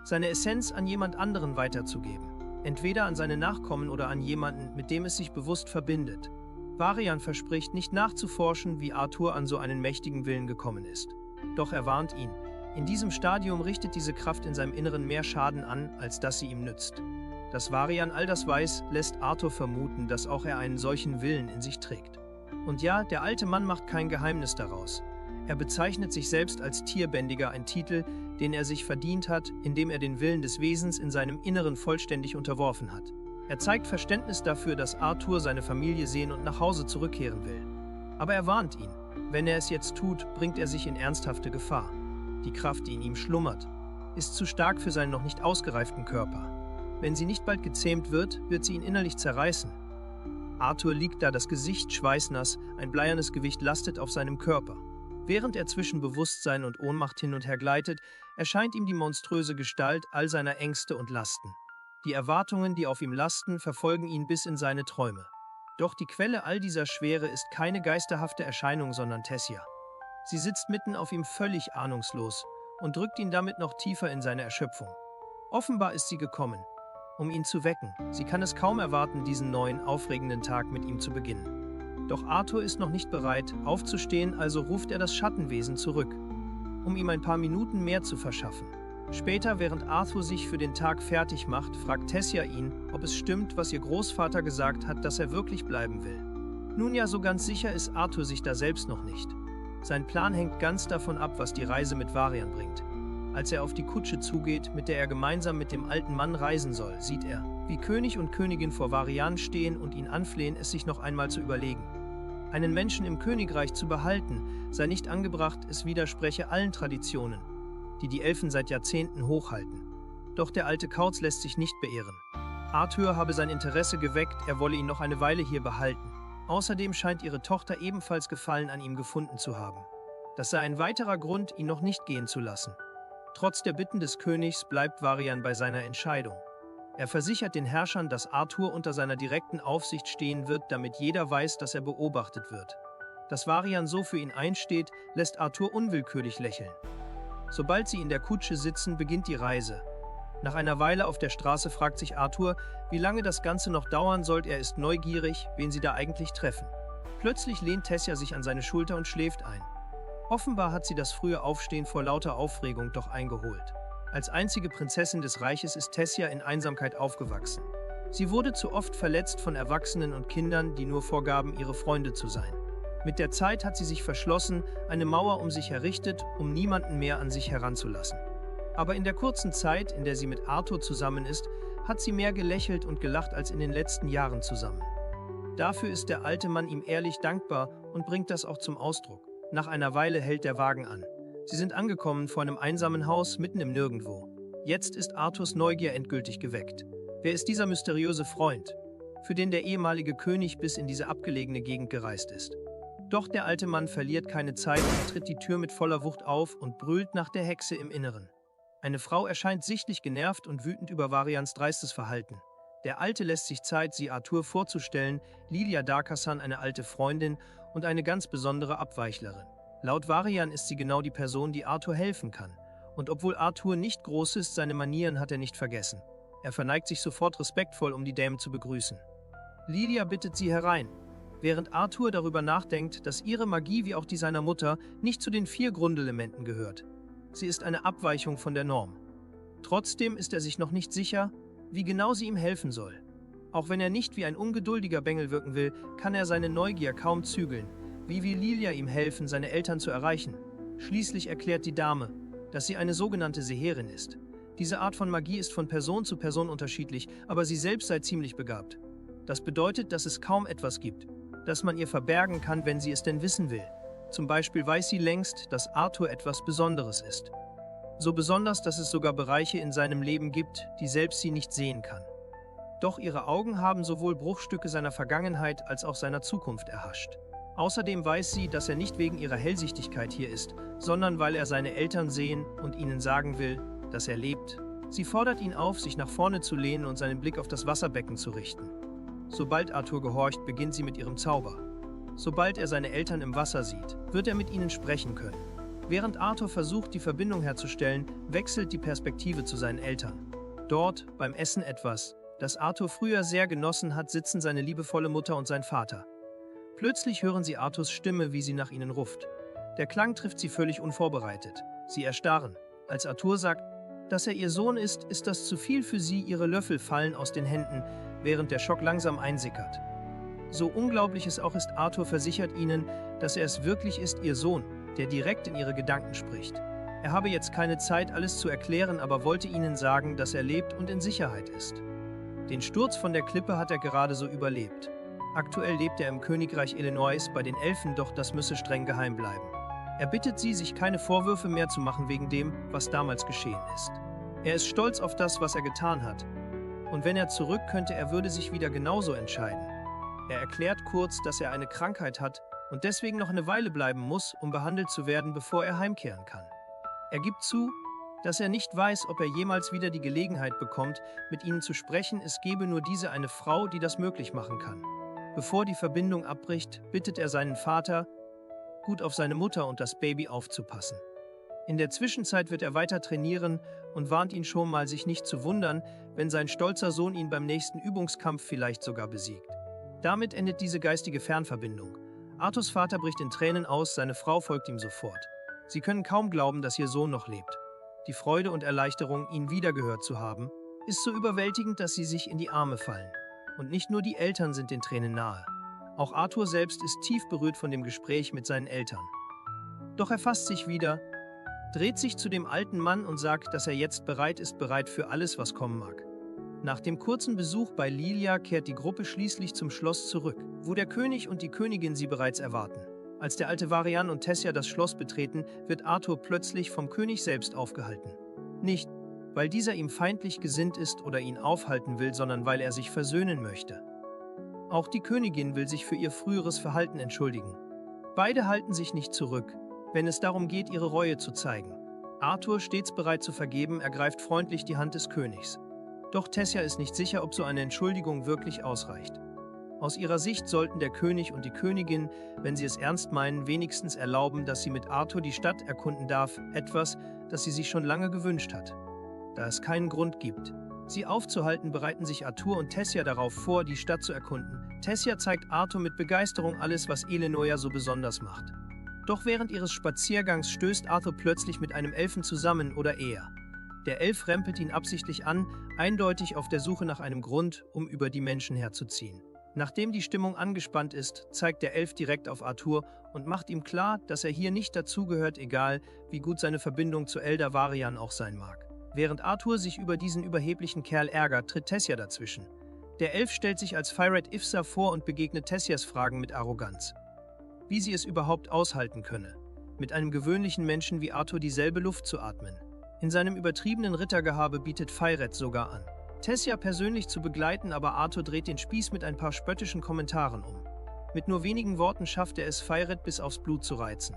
seine Essenz an jemand anderen weiterzugeben. Entweder an seine Nachkommen oder an jemanden, mit dem es sich bewusst verbindet. Varian verspricht, nicht nachzuforschen, wie Arthur an so einen mächtigen Willen gekommen ist. Doch er warnt ihn. In diesem Stadium richtet diese Kraft in seinem Inneren mehr Schaden an, als dass sie ihm nützt. Dass Varian all das weiß, lässt Arthur vermuten, dass auch er einen solchen Willen in sich trägt. Und ja, der alte Mann macht kein Geheimnis daraus. Er bezeichnet sich selbst als Tierbändiger, ein Titel, den er sich verdient hat, indem er den Willen des Wesens in seinem Inneren vollständig unterworfen hat. Er zeigt Verständnis dafür, dass Arthur seine Familie sehen und nach Hause zurückkehren will. Aber er warnt ihn. Wenn er es jetzt tut, bringt er sich in ernsthafte Gefahr. Die Kraft, die in ihm schlummert, ist zu stark für seinen noch nicht ausgereiften Körper. Wenn sie nicht bald gezähmt wird, wird sie ihn innerlich zerreißen. Arthur liegt da, das Gesicht schweißnass, ein bleiernes Gewicht lastet auf seinem Körper. Während er zwischen Bewusstsein und Ohnmacht hin und her gleitet, erscheint ihm die monströse Gestalt all seiner Ängste und Lasten. Die Erwartungen, die auf ihm lasten, verfolgen ihn bis in seine Träume. Doch die Quelle all dieser Schwere ist keine geisterhafte Erscheinung, sondern Tessia. Sie sitzt mitten auf ihm völlig ahnungslos und drückt ihn damit noch tiefer in seine Erschöpfung. Offenbar ist sie gekommen, um ihn zu wecken. Sie kann es kaum erwarten, diesen neuen, aufregenden Tag mit ihm zu beginnen. Doch Arthur ist noch nicht bereit, aufzustehen, also ruft er das Schattenwesen zurück, um ihm ein paar Minuten mehr zu verschaffen. Später, während Arthur sich für den Tag fertig macht, fragt Tessia ihn, ob es stimmt, was ihr Großvater gesagt hat, dass er wirklich bleiben will. Nun ja, so ganz sicher ist Arthur sich da selbst noch nicht. Sein Plan hängt ganz davon ab, was die Reise mit Varian bringt. Als er auf die Kutsche zugeht, mit der er gemeinsam mit dem alten Mann reisen soll, sieht er, wie König und Königin vor Varian stehen und ihn anflehen, es sich noch einmal zu überlegen. Einen Menschen im Königreich zu behalten, sei nicht angebracht, es widerspreche allen Traditionen, die die Elfen seit Jahrzehnten hochhalten. Doch der alte Kauz lässt sich nicht beehren. Arthur habe sein Interesse geweckt, er wolle ihn noch eine Weile hier behalten. Außerdem scheint ihre Tochter ebenfalls Gefallen an ihm gefunden zu haben. Das sei ein weiterer Grund, ihn noch nicht gehen zu lassen. Trotz der Bitten des Königs bleibt Varian bei seiner Entscheidung. Er versichert den Herrschern, dass Arthur unter seiner direkten Aufsicht stehen wird, damit jeder weiß, dass er beobachtet wird. Dass Varian so für ihn einsteht, lässt Arthur unwillkürlich lächeln. Sobald sie in der Kutsche sitzen, beginnt die Reise. Nach einer Weile auf der Straße fragt sich Arthur, wie lange das Ganze noch dauern soll. Er ist neugierig, wen sie da eigentlich treffen. Plötzlich lehnt Tessia sich an seine Schulter und schläft ein. Offenbar hat sie das frühe Aufstehen vor lauter Aufregung doch eingeholt. Als einzige Prinzessin des Reiches ist Tessia in Einsamkeit aufgewachsen. Sie wurde zu oft verletzt von Erwachsenen und Kindern, die nur vorgaben, ihre Freunde zu sein. Mit der Zeit hat sie sich verschlossen, eine Mauer um sich errichtet, um niemanden mehr an sich heranzulassen. Aber in der kurzen Zeit, in der sie mit Arthur zusammen ist, hat sie mehr gelächelt und gelacht als in den letzten Jahren zusammen. Dafür ist der alte Mann ihm ehrlich dankbar und bringt das auch zum Ausdruck. Nach einer Weile hält der Wagen an. Sie sind angekommen vor einem einsamen Haus mitten im Nirgendwo. Jetzt ist Arthurs Neugier endgültig geweckt. Wer ist dieser mysteriöse Freund, für den der ehemalige König bis in diese abgelegene Gegend gereist ist? Doch der alte Mann verliert keine Zeit und tritt die Tür mit voller Wucht auf und brüllt nach der Hexe im Inneren. Eine Frau erscheint sichtlich genervt und wütend über Varians dreistes Verhalten. Der Alte lässt sich Zeit, sie Arthur vorzustellen, Lilia Darkassan, eine alte Freundin und eine ganz besondere Abweichlerin. Laut Varian ist sie genau die Person, die Arthur helfen kann. Und obwohl Arthur nicht groß ist, seine Manieren hat er nicht vergessen. Er verneigt sich sofort respektvoll, um die Dame zu begrüßen. Lilia bittet sie herein, während Arthur darüber nachdenkt, dass ihre Magie wie auch die seiner Mutter nicht zu den 4 Grundelementen gehört. Sie ist eine Abweichung von der Norm. Trotzdem ist er sich noch nicht sicher, wie genau sie ihm helfen soll. Auch wenn er nicht wie ein ungeduldiger Bengel wirken will, kann er seine Neugier kaum zügeln. Wie will Lilia ihm helfen, seine Eltern zu erreichen? Schließlich erklärt die Dame, dass sie eine sogenannte Seherin ist. Diese Art von Magie ist von Person zu Person unterschiedlich, aber sie selbst sei ziemlich begabt. Das bedeutet, dass es kaum etwas gibt, das man ihr verbergen kann, wenn sie es denn wissen will. Zum Beispiel weiß sie längst, dass Arthur etwas Besonderes ist. So besonders, dass es sogar Bereiche in seinem Leben gibt, die selbst sie nicht sehen kann. Doch ihre Augen haben sowohl Bruchstücke seiner Vergangenheit als auch seiner Zukunft erhascht. Außerdem weiß sie, dass er nicht wegen ihrer Hellsichtigkeit hier ist, sondern weil er seine Eltern sehen und ihnen sagen will, dass er lebt. Sie fordert ihn auf, sich nach vorne zu lehnen und seinen Blick auf das Wasserbecken zu richten. Sobald Arthur gehorcht, beginnt sie mit ihrem Zauber. Sobald er seine Eltern im Wasser sieht, wird er mit ihnen sprechen können. Während Arthur versucht, die Verbindung herzustellen, wechselt die Perspektive zu seinen Eltern. Dort, beim Essen etwas, das Arthur früher sehr genossen hat, sitzen seine liebevolle Mutter und sein Vater. Plötzlich hören sie Arthurs Stimme, wie sie nach ihnen ruft. Der Klang trifft sie völlig unvorbereitet. Sie erstarren. Als Arthur sagt, dass er ihr Sohn ist, ist das zu viel für sie, ihre Löffel fallen aus den Händen, während der Schock langsam einsickert. So unglaublich es auch ist, Arthur versichert ihnen, dass er es wirklich ist, ihr Sohn, der direkt in ihre Gedanken spricht. Er habe jetzt keine Zeit, alles zu erklären, aber wollte ihnen sagen, dass er lebt und in Sicherheit ist. Den Sturz von der Klippe hat er gerade so überlebt. Aktuell lebt er im Königreich Illinois bei den Elfen, doch das müsse streng geheim bleiben. Er bittet sie, sich keine Vorwürfe mehr zu machen wegen dem, was damals geschehen ist. Er ist stolz auf das, was er getan hat. Und wenn er zurück könnte, er würde sich wieder genauso entscheiden. Er erklärt kurz, dass er eine Krankheit hat und deswegen noch eine Weile bleiben muss, um behandelt zu werden, bevor er heimkehren kann. Er gibt zu, dass er nicht weiß, ob er jemals wieder die Gelegenheit bekommt, mit ihnen zu sprechen. Es gebe nur diese eine Frau, die das möglich machen kann. Bevor die Verbindung abbricht, bittet er seinen Vater, gut auf seine Mutter und das Baby aufzupassen. In der Zwischenzeit wird er weiter trainieren und warnt ihn schon mal, sich nicht zu wundern, wenn sein stolzer Sohn ihn beim nächsten Übungskampf vielleicht sogar besiegt. Damit endet diese geistige Fernverbindung. Arthurs Vater bricht in Tränen aus, seine Frau folgt ihm sofort. Sie können kaum glauben, dass ihr Sohn noch lebt. Die Freude und Erleichterung, ihn wiedergehört zu haben, ist so überwältigend, dass sie sich in die Arme fallen. Und nicht nur die Eltern sind den Tränen nahe. Auch Arthur selbst ist tief berührt von dem Gespräch mit seinen Eltern. Doch er fasst sich wieder, dreht sich zu dem alten Mann und sagt, dass er jetzt bereit für alles, was kommen mag. Nach dem kurzen Besuch bei Lilia kehrt die Gruppe schließlich zum Schloss zurück, wo der König und die Königin sie bereits erwarten. Als der alte Varian und Tessia das Schloss betreten, wird Arthur plötzlich vom König selbst aufgehalten. Nicht, weil dieser ihm feindlich gesinnt ist oder ihn aufhalten will, sondern weil er sich versöhnen möchte. Auch die Königin will sich für ihr früheres Verhalten entschuldigen. Beide halten sich nicht zurück, wenn es darum geht, ihre Reue zu zeigen. Arthur, stets bereit zu vergeben, ergreift freundlich die Hand des Königs. Doch Tessia ist nicht sicher, ob so eine Entschuldigung wirklich ausreicht. Aus ihrer Sicht sollten der König und die Königin, wenn sie es ernst meinen, wenigstens erlauben, dass sie mit Arthur die Stadt erkunden darf, etwas, das sie sich schon lange gewünscht hat. Da es keinen Grund gibt, sie aufzuhalten, bereiten sich Arthur und Tessia darauf vor, die Stadt zu erkunden. Tessia zeigt Arthur mit Begeisterung alles, was Eleonora so besonders macht. Doch während ihres Spaziergangs stößt Arthur plötzlich mit einem Elfen zusammen oder eher. Der Elf rempelt ihn absichtlich an, eindeutig auf der Suche nach einem Grund, um über die Menschen herzuziehen. Nachdem die Stimmung angespannt ist, zeigt der Elf direkt auf Arthur und macht ihm klar, dass er hier nicht dazugehört, egal wie gut seine Verbindung zu Elder Varian auch sein mag. Während Arthur sich über diesen überheblichen Kerl ärgert, tritt Tessia dazwischen. Der Elf stellt sich als Firat Ifsa vor und begegnet Tessias Fragen mit Arroganz. Wie sie es überhaupt aushalten könne, mit einem gewöhnlichen Menschen wie Arthur dieselbe Luft zu atmen. In seinem übertriebenen Rittergehabe bietet Firat sogar an, Tessia persönlich zu begleiten, aber Arthur dreht den Spieß mit ein paar spöttischen Kommentaren um. Mit nur wenigen Worten schafft er es, Firat bis aufs Blut zu reizen.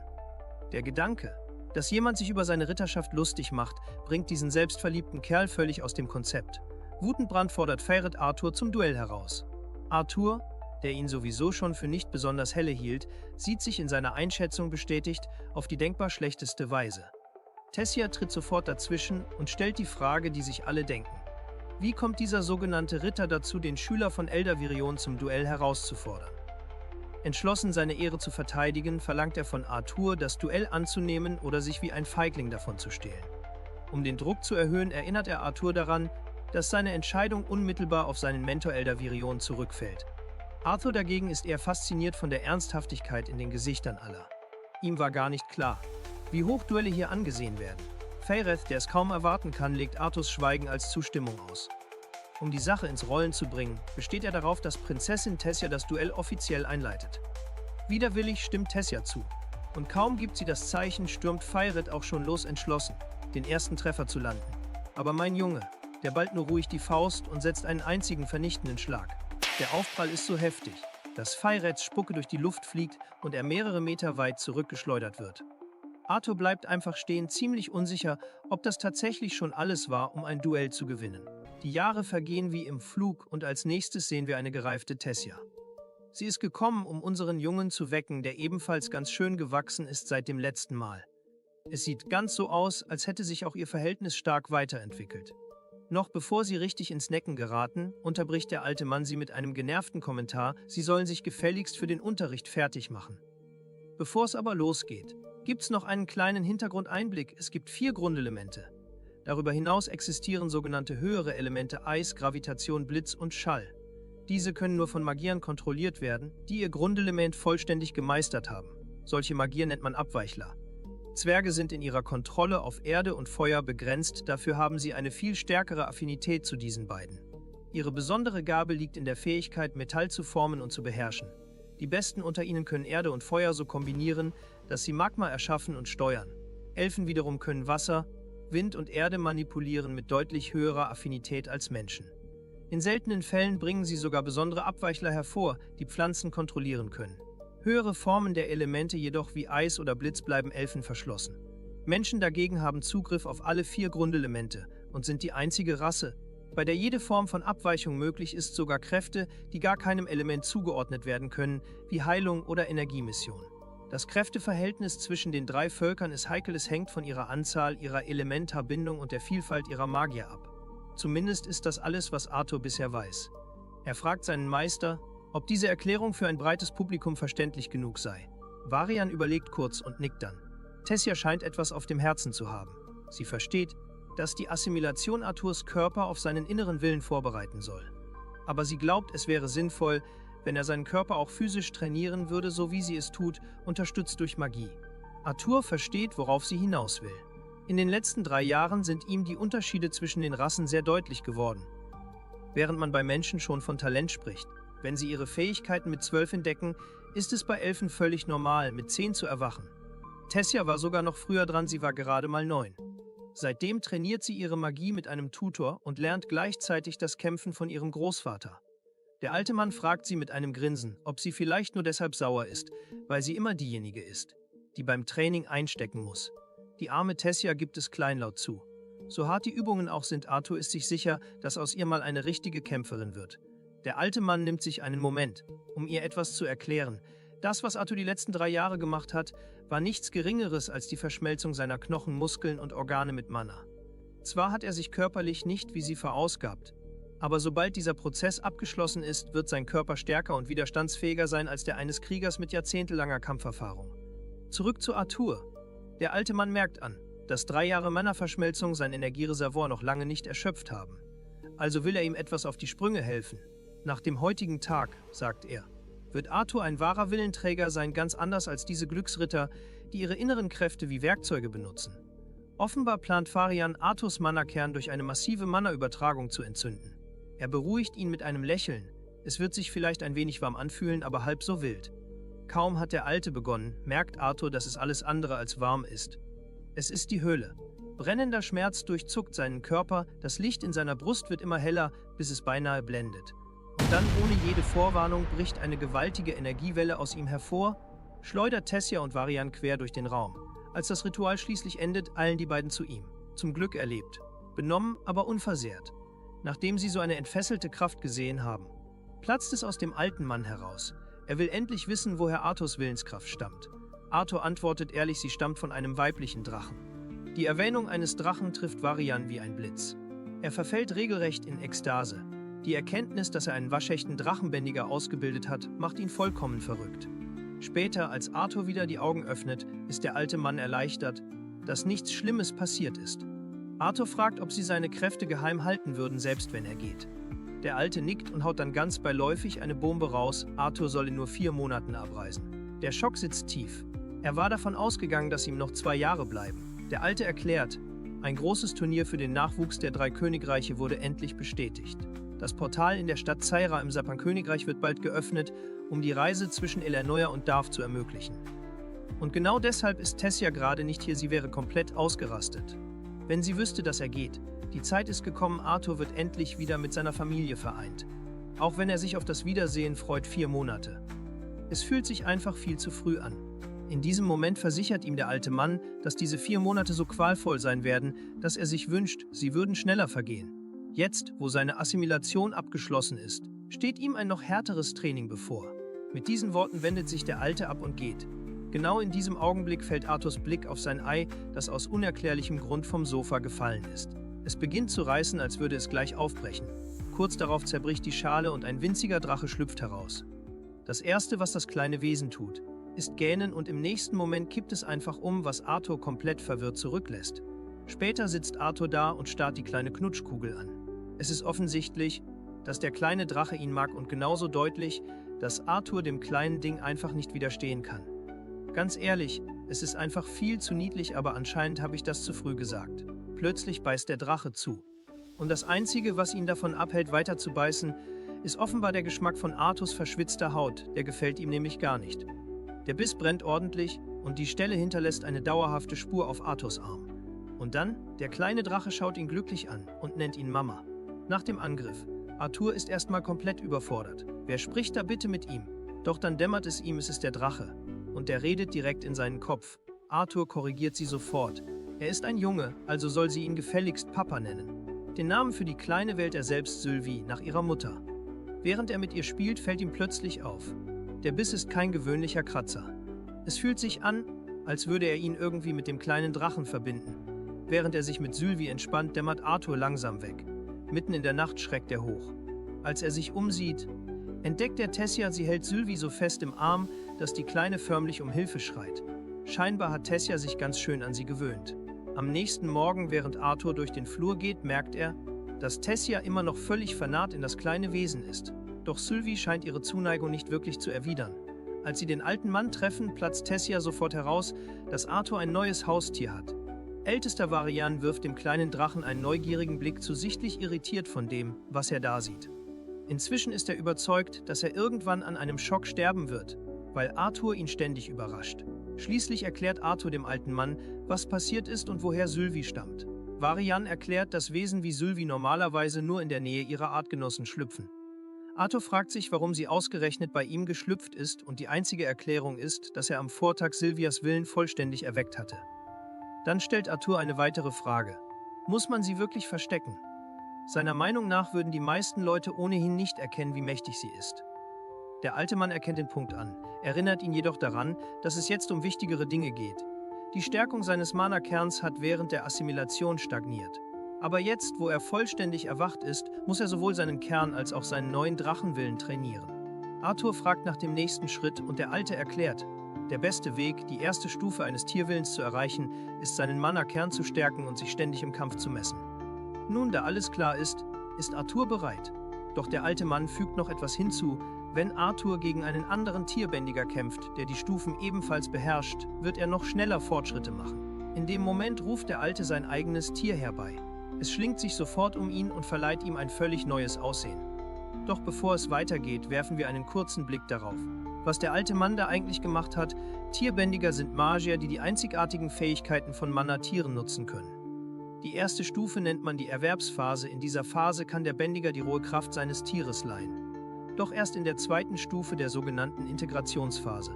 Der Gedanke, dass jemand sich über seine Ritterschaft lustig macht, bringt diesen selbstverliebten Kerl völlig aus dem Konzept. Wutentbrannt fordert Firat Arthur zum Duell heraus. Arthur, der ihn sowieso schon für nicht besonders helle hielt, sieht sich in seiner Einschätzung bestätigt auf die denkbar schlechteste Weise. Tessia tritt sofort dazwischen und stellt die Frage, die sich alle denken. Wie kommt dieser sogenannte Ritter dazu, den Schüler von Elder Virion zum Duell herauszufordern? Entschlossen, seine Ehre zu verteidigen, verlangt er von Arthur, das Duell anzunehmen oder sich wie ein Feigling davon zu stehlen. Um den Druck zu erhöhen, erinnert er Arthur daran, dass seine Entscheidung unmittelbar auf seinen Mentor Elder Virion zurückfällt. Arthur dagegen ist eher fasziniert von der Ernsthaftigkeit in den Gesichtern aller. Ihm war gar nicht klar, wie hoch Duelle hier angesehen werden. Firat, der es kaum erwarten kann, legt Arthurs Schweigen als Zustimmung aus. Um die Sache ins Rollen zu bringen, besteht er darauf, dass Prinzessin Tessia das Duell offiziell einleitet. Widerwillig stimmt Tessia zu. Und kaum gibt sie das Zeichen, stürmt Feiret auch schon los entschlossen, den ersten Treffer zu landen. Aber mein Junge, der ballt nur ruhig die Faust und setzt einen einzigen vernichtenden Schlag. Der Aufprall ist so heftig, dass Feirets Spucke durch die Luft fliegt und er mehrere Meter weit zurückgeschleudert wird. Arthur bleibt einfach stehen, ziemlich unsicher, ob das tatsächlich schon alles war, um ein Duell zu gewinnen. Die Jahre vergehen wie im Flug und als nächstes sehen wir eine gereifte Tessia. Sie ist gekommen, um unseren Jungen zu wecken, der ebenfalls ganz schön gewachsen ist seit dem letzten Mal. Es sieht ganz so aus, als hätte sich auch ihr Verhältnis stark weiterentwickelt. Noch bevor sie richtig ins Necken geraten, unterbricht der alte Mann sie mit einem genervten Kommentar, sie sollen sich gefälligst für den Unterricht fertig machen. Bevor es aber losgeht, gibt's noch einen kleinen Hintergrundeinblick. Es gibt 4 Grundelemente. Darüber hinaus existieren sogenannte höhere Elemente Eis, Gravitation, Blitz und Schall. Diese können nur von Magiern kontrolliert werden, die ihr Grundelement vollständig gemeistert haben. Solche Magier nennt man Abweichler. Zwerge sind in ihrer Kontrolle auf Erde und Feuer begrenzt, dafür haben sie eine viel stärkere Affinität zu diesen beiden. Ihre besondere Gabe liegt in der Fähigkeit, Metall zu formen und zu beherrschen. Die Besten unter ihnen können Erde und Feuer so kombinieren, dass sie Magma erschaffen und steuern. Elfen wiederum können Wasser, Wind und Erde manipulieren mit deutlich höherer Affinität als Menschen. In seltenen Fällen bringen sie sogar besondere Abweichler hervor, die Pflanzen kontrollieren können. Höhere Formen der Elemente jedoch wie Eis oder Blitz bleiben Elfen verschlossen. Menschen dagegen haben Zugriff auf alle 4 Grundelemente und sind die einzige Rasse, bei der jede Form von Abweichung möglich ist, sogar Kräfte, die gar keinem Element zugeordnet werden können, wie Heilung oder Energiemission. Das Kräfteverhältnis zwischen den 3 Völkern ist heikel, es hängt von ihrer Anzahl, ihrer Elementarbindung und der Vielfalt ihrer Magier ab. Zumindest ist das alles, was Arthur bisher weiß. Er fragt seinen Meister, ob diese Erklärung für ein breites Publikum verständlich genug sei. Varian überlegt kurz und nickt dann. Tessia scheint etwas auf dem Herzen zu haben. Sie versteht, dass die Assimilation Arthurs Körper auf seinen inneren Willen vorbereiten soll. Aber sie glaubt, es wäre sinnvoll, wenn er seinen Körper auch physisch trainieren würde, so wie sie es tut, unterstützt durch Magie. Arthur versteht, worauf sie hinaus will. In den letzten 3 Jahren sind ihm die Unterschiede zwischen den Rassen sehr deutlich geworden. Während man bei Menschen schon von Talent spricht, wenn sie ihre Fähigkeiten mit 12 entdecken, ist es bei Elfen völlig normal, mit 10 zu erwachen. Tessia war sogar noch früher dran, sie war gerade mal 9. Seitdem trainiert sie ihre Magie mit einem Tutor und lernt gleichzeitig das Kämpfen von ihrem Großvater. Der alte Mann fragt sie mit einem Grinsen, ob sie vielleicht nur deshalb sauer ist, weil sie immer diejenige ist, die beim Training einstecken muss. Die arme Tessia gibt es kleinlaut zu. So hart die Übungen auch sind, Arthur ist sich sicher, dass aus ihr mal eine richtige Kämpferin wird. Der alte Mann nimmt sich einen Moment, um ihr etwas zu erklären. Das, was Arthur die letzten 3 Jahre gemacht hat, war nichts Geringeres als die Verschmelzung seiner Knochen, Muskeln und Organe mit Mana. Zwar hat er sich körperlich nicht wie sie verausgabt, aber sobald dieser Prozess abgeschlossen ist, wird sein Körper stärker und widerstandsfähiger sein als der eines Kriegers mit jahrzehntelanger Kampferfahrung. Zurück zu Arthur. Der alte Mann merkt an, dass 3 Jahre Mana-Verschmelzung sein Energiereservoir noch lange nicht erschöpft haben. Also will er ihm etwas auf die Sprünge helfen. Nach dem heutigen Tag, sagt er, wird Arthur ein wahrer Willenträger sein, ganz anders als diese Glücksritter, die ihre inneren Kräfte wie Werkzeuge benutzen. Offenbar plant Varian, Arthurs Mana-Kern durch eine massive Mana-Übertragung zu entzünden. Er beruhigt ihn mit einem Lächeln. Es wird sich vielleicht ein wenig warm anfühlen, aber halb so wild. Kaum hat der Alte begonnen, merkt Arthur, dass es alles andere als warm ist. Es ist die Höhle. Brennender Schmerz durchzuckt seinen Körper, das Licht in seiner Brust wird immer heller, bis es beinahe blendet. Und dann ohne jede Vorwarnung bricht eine gewaltige Energiewelle aus ihm hervor, schleudert Tessia und Varian quer durch den Raum. Als das Ritual schließlich endet, eilen die beiden zu ihm. Zum Glück erlebt. Benommen, aber unversehrt. Nachdem sie so eine entfesselte Kraft gesehen haben, platzt es aus dem alten Mann heraus. Er will endlich wissen, woher Arthurs Willenskraft stammt. Arthur antwortet ehrlich, sie stammt von einem weiblichen Drachen. Die Erwähnung eines Drachen trifft Varian wie ein Blitz. Er verfällt regelrecht in Ekstase. Die Erkenntnis, dass er einen waschechten Drachenbändiger ausgebildet hat, macht ihn vollkommen verrückt. Später, als Arthur wieder die Augen öffnet, ist der alte Mann erleichtert, dass nichts Schlimmes passiert ist. Arthur fragt, ob sie seine Kräfte geheim halten würden, selbst wenn er geht. Der Alte nickt und haut dann ganz beiläufig eine Bombe raus, Arthur soll in nur 4 Monaten abreisen. Der Schock sitzt tief. Er war davon ausgegangen, dass ihm noch 2 Jahre bleiben. Der Alte erklärt, ein großes Turnier für den Nachwuchs der 3 Königreiche wurde endlich bestätigt. Das Portal in der Stadt Zaira im Sapan-Königreich wird bald geöffnet, um die Reise zwischen Eleanor und Darth zu ermöglichen. Und genau deshalb ist Tessia gerade nicht hier, sie wäre komplett ausgerastet. Wenn sie wüsste, dass er geht. Die Zeit ist gekommen, Arthur wird endlich wieder mit seiner Familie vereint. Auch wenn er sich auf das Wiedersehen freut, 4 Monate. Es fühlt sich einfach viel zu früh an. In diesem Moment versichert ihm der alte Mann, dass diese 4 Monate so qualvoll sein werden, dass er sich wünscht, sie würden schneller vergehen. Jetzt, wo seine Assimilation abgeschlossen ist, steht ihm ein noch härteres Training bevor. Mit diesen Worten wendet sich der Alte ab und geht. Genau in diesem Augenblick fällt Arthurs Blick auf sein Ei, das aus unerklärlichem Grund vom Sofa gefallen ist. Es beginnt zu reißen, als würde es gleich aufbrechen. Kurz darauf zerbricht die Schale und ein winziger Drache schlüpft heraus. Das Erste, was das kleine Wesen tut, ist gähnen und im nächsten Moment kippt es einfach um, was Arthur komplett verwirrt zurücklässt. Später sitzt Arthur da und starrt die kleine Knutschkugel an. Es ist offensichtlich, dass der kleine Drache ihn mag und genauso deutlich, dass Arthur dem kleinen Ding einfach nicht widerstehen kann. Ganz ehrlich, es ist einfach viel zu niedlich, aber anscheinend habe ich das zu früh gesagt. Plötzlich beißt der Drache zu. Und das Einzige, was ihn davon abhält, weiter zu beißen, ist offenbar der Geschmack von Arthurs verschwitzter Haut, der gefällt ihm nämlich gar nicht. Der Biss brennt ordentlich und die Stelle hinterlässt eine dauerhafte Spur auf Arthurs Arm. Und dann, der kleine Drache schaut ihn glücklich an und nennt ihn Mama. Nach dem Angriff. Arthur ist erstmal komplett überfordert. Wer spricht da bitte mit ihm? Doch dann dämmert es ihm, es ist der Drache. Und der redet direkt in seinen Kopf. Arthur korrigiert sie sofort. Er ist ein Junge, also soll sie ihn gefälligst Papa nennen. Den Namen für die Kleine wählt er selbst Sylvie, nach ihrer Mutter. Während er mit ihr spielt, fällt ihm plötzlich auf. Der Biss ist kein gewöhnlicher Kratzer. Es fühlt sich an, als würde er ihn irgendwie mit dem kleinen Drachen verbinden. Während er sich mit Sylvie entspannt, dämmert Arthur langsam weg. Mitten in der Nacht schreckt er hoch. Als er sich umsieht, entdeckt er Tessia, sie hält Sylvie so fest im Arm, dass die Kleine förmlich um Hilfe schreit. Scheinbar hat Tessia sich ganz schön an sie gewöhnt. Am nächsten Morgen, während Arthur durch den Flur geht, merkt er, dass Tessia immer noch völlig vernarrt in das kleine Wesen ist. Doch Sylvie scheint ihre Zuneigung nicht wirklich zu erwidern. Als sie den alten Mann treffen, platzt Tessia sofort heraus, dass Arthur ein neues Haustier hat. Ältester Varian wirft dem kleinen Drachen einen neugierigen Blick zu, sichtlich irritiert von dem, was er da sieht. Inzwischen ist er überzeugt, dass er irgendwann an einem Schock sterben wird, weil Arthur ihn ständig überrascht. Schließlich erklärt Arthur dem alten Mann, was passiert ist und woher Sylvie stammt. Varian erklärt, dass Wesen wie Sylvie normalerweise nur in der Nähe ihrer Artgenossen schlüpfen. Arthur fragt sich, warum sie ausgerechnet bei ihm geschlüpft ist, und die einzige Erklärung ist, dass er am Vortag Sylvias Willen vollständig erweckt hatte. Dann stellt Arthur eine weitere Frage. Muss man sie wirklich verstecken? Seiner Meinung nach würden die meisten Leute ohnehin nicht erkennen, wie mächtig sie ist. Der alte Mann erkennt den Punkt an, erinnert ihn jedoch daran, dass es jetzt um wichtigere Dinge geht. Die Stärkung seines Mana-Kerns hat während der Assimilation stagniert. Aber jetzt, wo er vollständig erwacht ist, muss er sowohl seinen Kern als auch seinen neuen Drachenwillen trainieren. Arthur fragt nach dem nächsten Schritt und der Alte erklärt, der beste Weg, die erste Stufe eines Tierwillens zu erreichen, ist seinen Mana-Kern zu stärken und sich ständig im Kampf zu messen. Nun, da alles klar ist Arthur bereit. Doch der alte Mann fügt noch etwas hinzu: Wenn Arthur gegen einen anderen Tierbändiger kämpft, der die Stufen ebenfalls beherrscht, wird er noch schneller Fortschritte machen. In dem Moment ruft der Alte sein eigenes Tier herbei. Es schlingt sich sofort um ihn und verleiht ihm ein völlig neues Aussehen. Doch bevor es weitergeht, werfen wir einen kurzen Blick darauf, was der alte Mann da eigentlich gemacht hat. Tierbändiger sind Magier, die die einzigartigen Fähigkeiten von Mana-Tieren nutzen können. Die erste Stufe nennt man die Erwerbsphase. In dieser Phase kann der Bändiger die rohe Kraft seines Tieres leihen. Doch erst in der zweiten Stufe, der sogenannten Integrationsphase,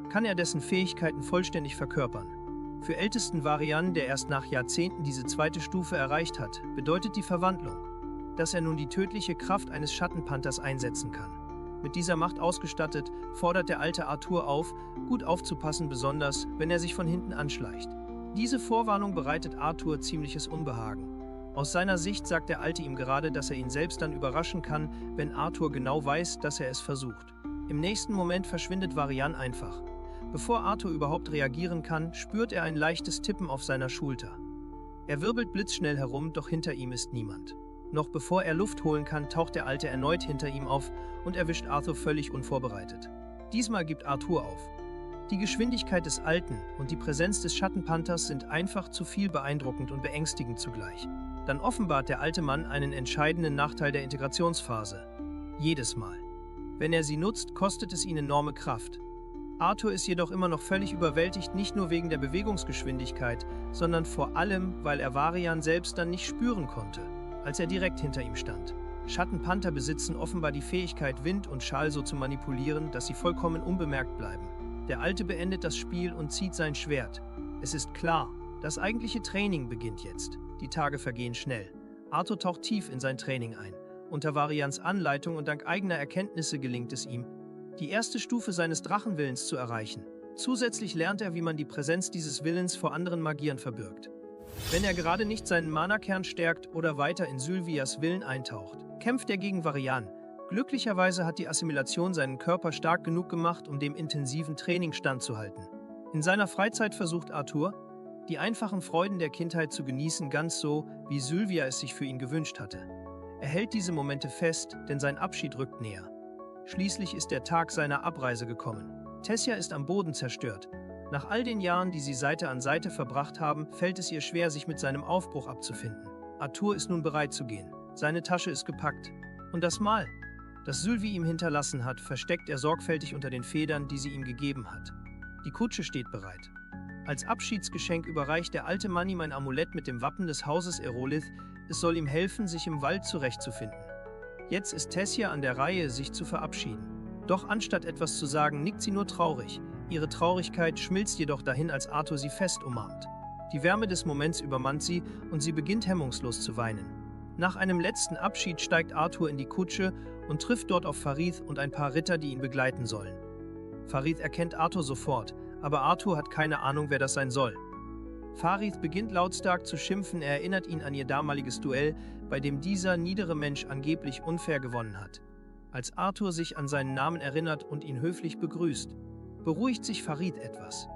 kann er dessen Fähigkeiten vollständig verkörpern. Für ältesten Varian, der erst nach Jahrzehnten diese zweite Stufe erreicht hat, bedeutet die Verwandlung, dass er nun die tödliche Kraft eines Schattenpanthers einsetzen kann. Mit dieser Macht ausgestattet, fordert der alte Arthur auf, gut aufzupassen, besonders wenn er sich von hinten anschleicht. Diese Vorwarnung bereitet Arthur ziemliches Unbehagen. Aus seiner Sicht sagt der Alte ihm gerade, dass er ihn selbst dann überraschen kann, wenn Arthur genau weiß, dass er es versucht. Im nächsten Moment verschwindet Varian einfach. Bevor Arthur überhaupt reagieren kann, spürt er ein leichtes Tippen auf seiner Schulter. Er wirbelt blitzschnell herum, doch hinter ihm ist niemand. Noch bevor er Luft holen kann, taucht der Alte erneut hinter ihm auf und erwischt Arthur völlig unvorbereitet. Diesmal gibt Arthur auf. Die Geschwindigkeit des Alten und die Präsenz des Schattenpanthers sind einfach zu viel beeindruckend und beängstigend zugleich. Dann offenbart der alte Mann einen entscheidenden Nachteil der Integrationsphase. Jedes Mal. Wenn er sie nutzt, kostet es ihn enorme Kraft. Arthur ist jedoch immer noch völlig überwältigt, nicht nur wegen der Bewegungsgeschwindigkeit, sondern vor allem, weil er Varian selbst dann nicht spüren konnte, als er direkt hinter ihm stand. Schattenpanther besitzen offenbar die Fähigkeit, Wind und Schall so zu manipulieren, dass sie vollkommen unbemerkt bleiben. Der Alte beendet das Spiel und zieht sein Schwert. Es ist klar, das eigentliche Training beginnt jetzt. Die Tage vergehen schnell. Arthur taucht tief in sein Training ein. Unter Varians Anleitung und dank eigener Erkenntnisse gelingt es ihm, die erste Stufe seines Drachenwillens zu erreichen. Zusätzlich lernt er, wie man die Präsenz dieses Willens vor anderen Magiern verbirgt. Wenn er gerade nicht seinen Mana-Kern stärkt oder weiter in Sylvias Willen eintaucht, kämpft er gegen Varian. Glücklicherweise hat die Assimilation seinen Körper stark genug gemacht, um dem intensiven Training standzuhalten. In seiner Freizeit versucht Arthur, die einfachen Freuden der Kindheit zu genießen, ganz so, wie Sylvia es sich für ihn gewünscht hatte. Er hält diese Momente fest, denn sein Abschied rückt näher. Schließlich ist der Tag seiner Abreise gekommen. Tessia ist am Boden zerstört. Nach all den Jahren, die sie Seite an Seite verbracht haben, fällt es ihr schwer, sich mit seinem Aufbruch abzufinden. Arthur ist nun bereit zu gehen. Seine Tasche ist gepackt. Und das Mal, das Sylvie ihm hinterlassen hat, versteckt er sorgfältig unter den Federn, die sie ihm gegeben hat. Die Kutsche steht bereit. Als Abschiedsgeschenk überreicht der alte Mann ihm ein Amulett mit dem Wappen des Hauses Erolith. Es soll ihm helfen, sich im Wald zurechtzufinden. Jetzt ist Tessia an der Reihe, sich zu verabschieden. Doch anstatt etwas zu sagen, nickt sie nur traurig. Ihre Traurigkeit schmilzt jedoch dahin, als Arthur sie fest umarmt. Die Wärme des Moments übermannt sie und sie beginnt hemmungslos zu weinen. Nach einem letzten Abschied steigt Arthur in die Kutsche und trifft dort auf Farid und ein paar Ritter, die ihn begleiten sollen. Farid erkennt Arthur sofort, aber Arthur hat keine Ahnung, wer das sein soll. Farid beginnt lautstark zu schimpfen, er erinnert ihn an ihr damaliges Duell, bei dem dieser niedere Mensch angeblich unfair gewonnen hat. Als Arthur sich an seinen Namen erinnert und ihn höflich begrüßt, beruhigt sich Farid etwas.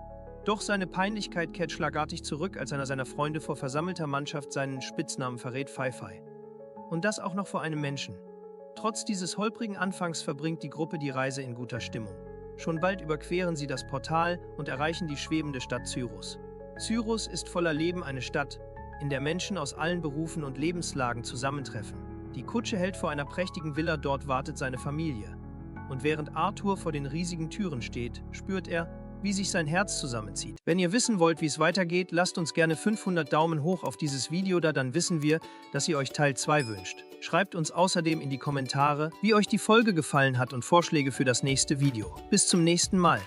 Doch seine Peinlichkeit kehrt schlagartig zurück, als einer seiner Freunde vor versammelter Mannschaft seinen Spitznamen verrät, Pfeifei. Und das auch noch vor einem Menschen. Trotz dieses holprigen Anfangs verbringt die Gruppe die Reise in guter Stimmung. Schon bald überqueren sie das Portal und erreichen die schwebende Stadt Cyrus. Cyrus ist voller Leben, eine Stadt, in der Menschen aus allen Berufen und Lebenslagen zusammentreffen. Die Kutsche hält vor einer prächtigen Villa, dort wartet seine Familie. Und während Arthur vor den riesigen Türen steht, spürt er, wie sich sein Herz zusammenzieht. Wenn ihr wissen wollt, wie es weitergeht, lasst uns gerne 500 Daumen hoch auf dieses Video da, dann wissen wir, dass ihr euch Teil 2 wünscht. Schreibt uns außerdem in die Kommentare, wie euch die Folge gefallen hat und Vorschläge für das nächste Video. Bis zum nächsten Mal.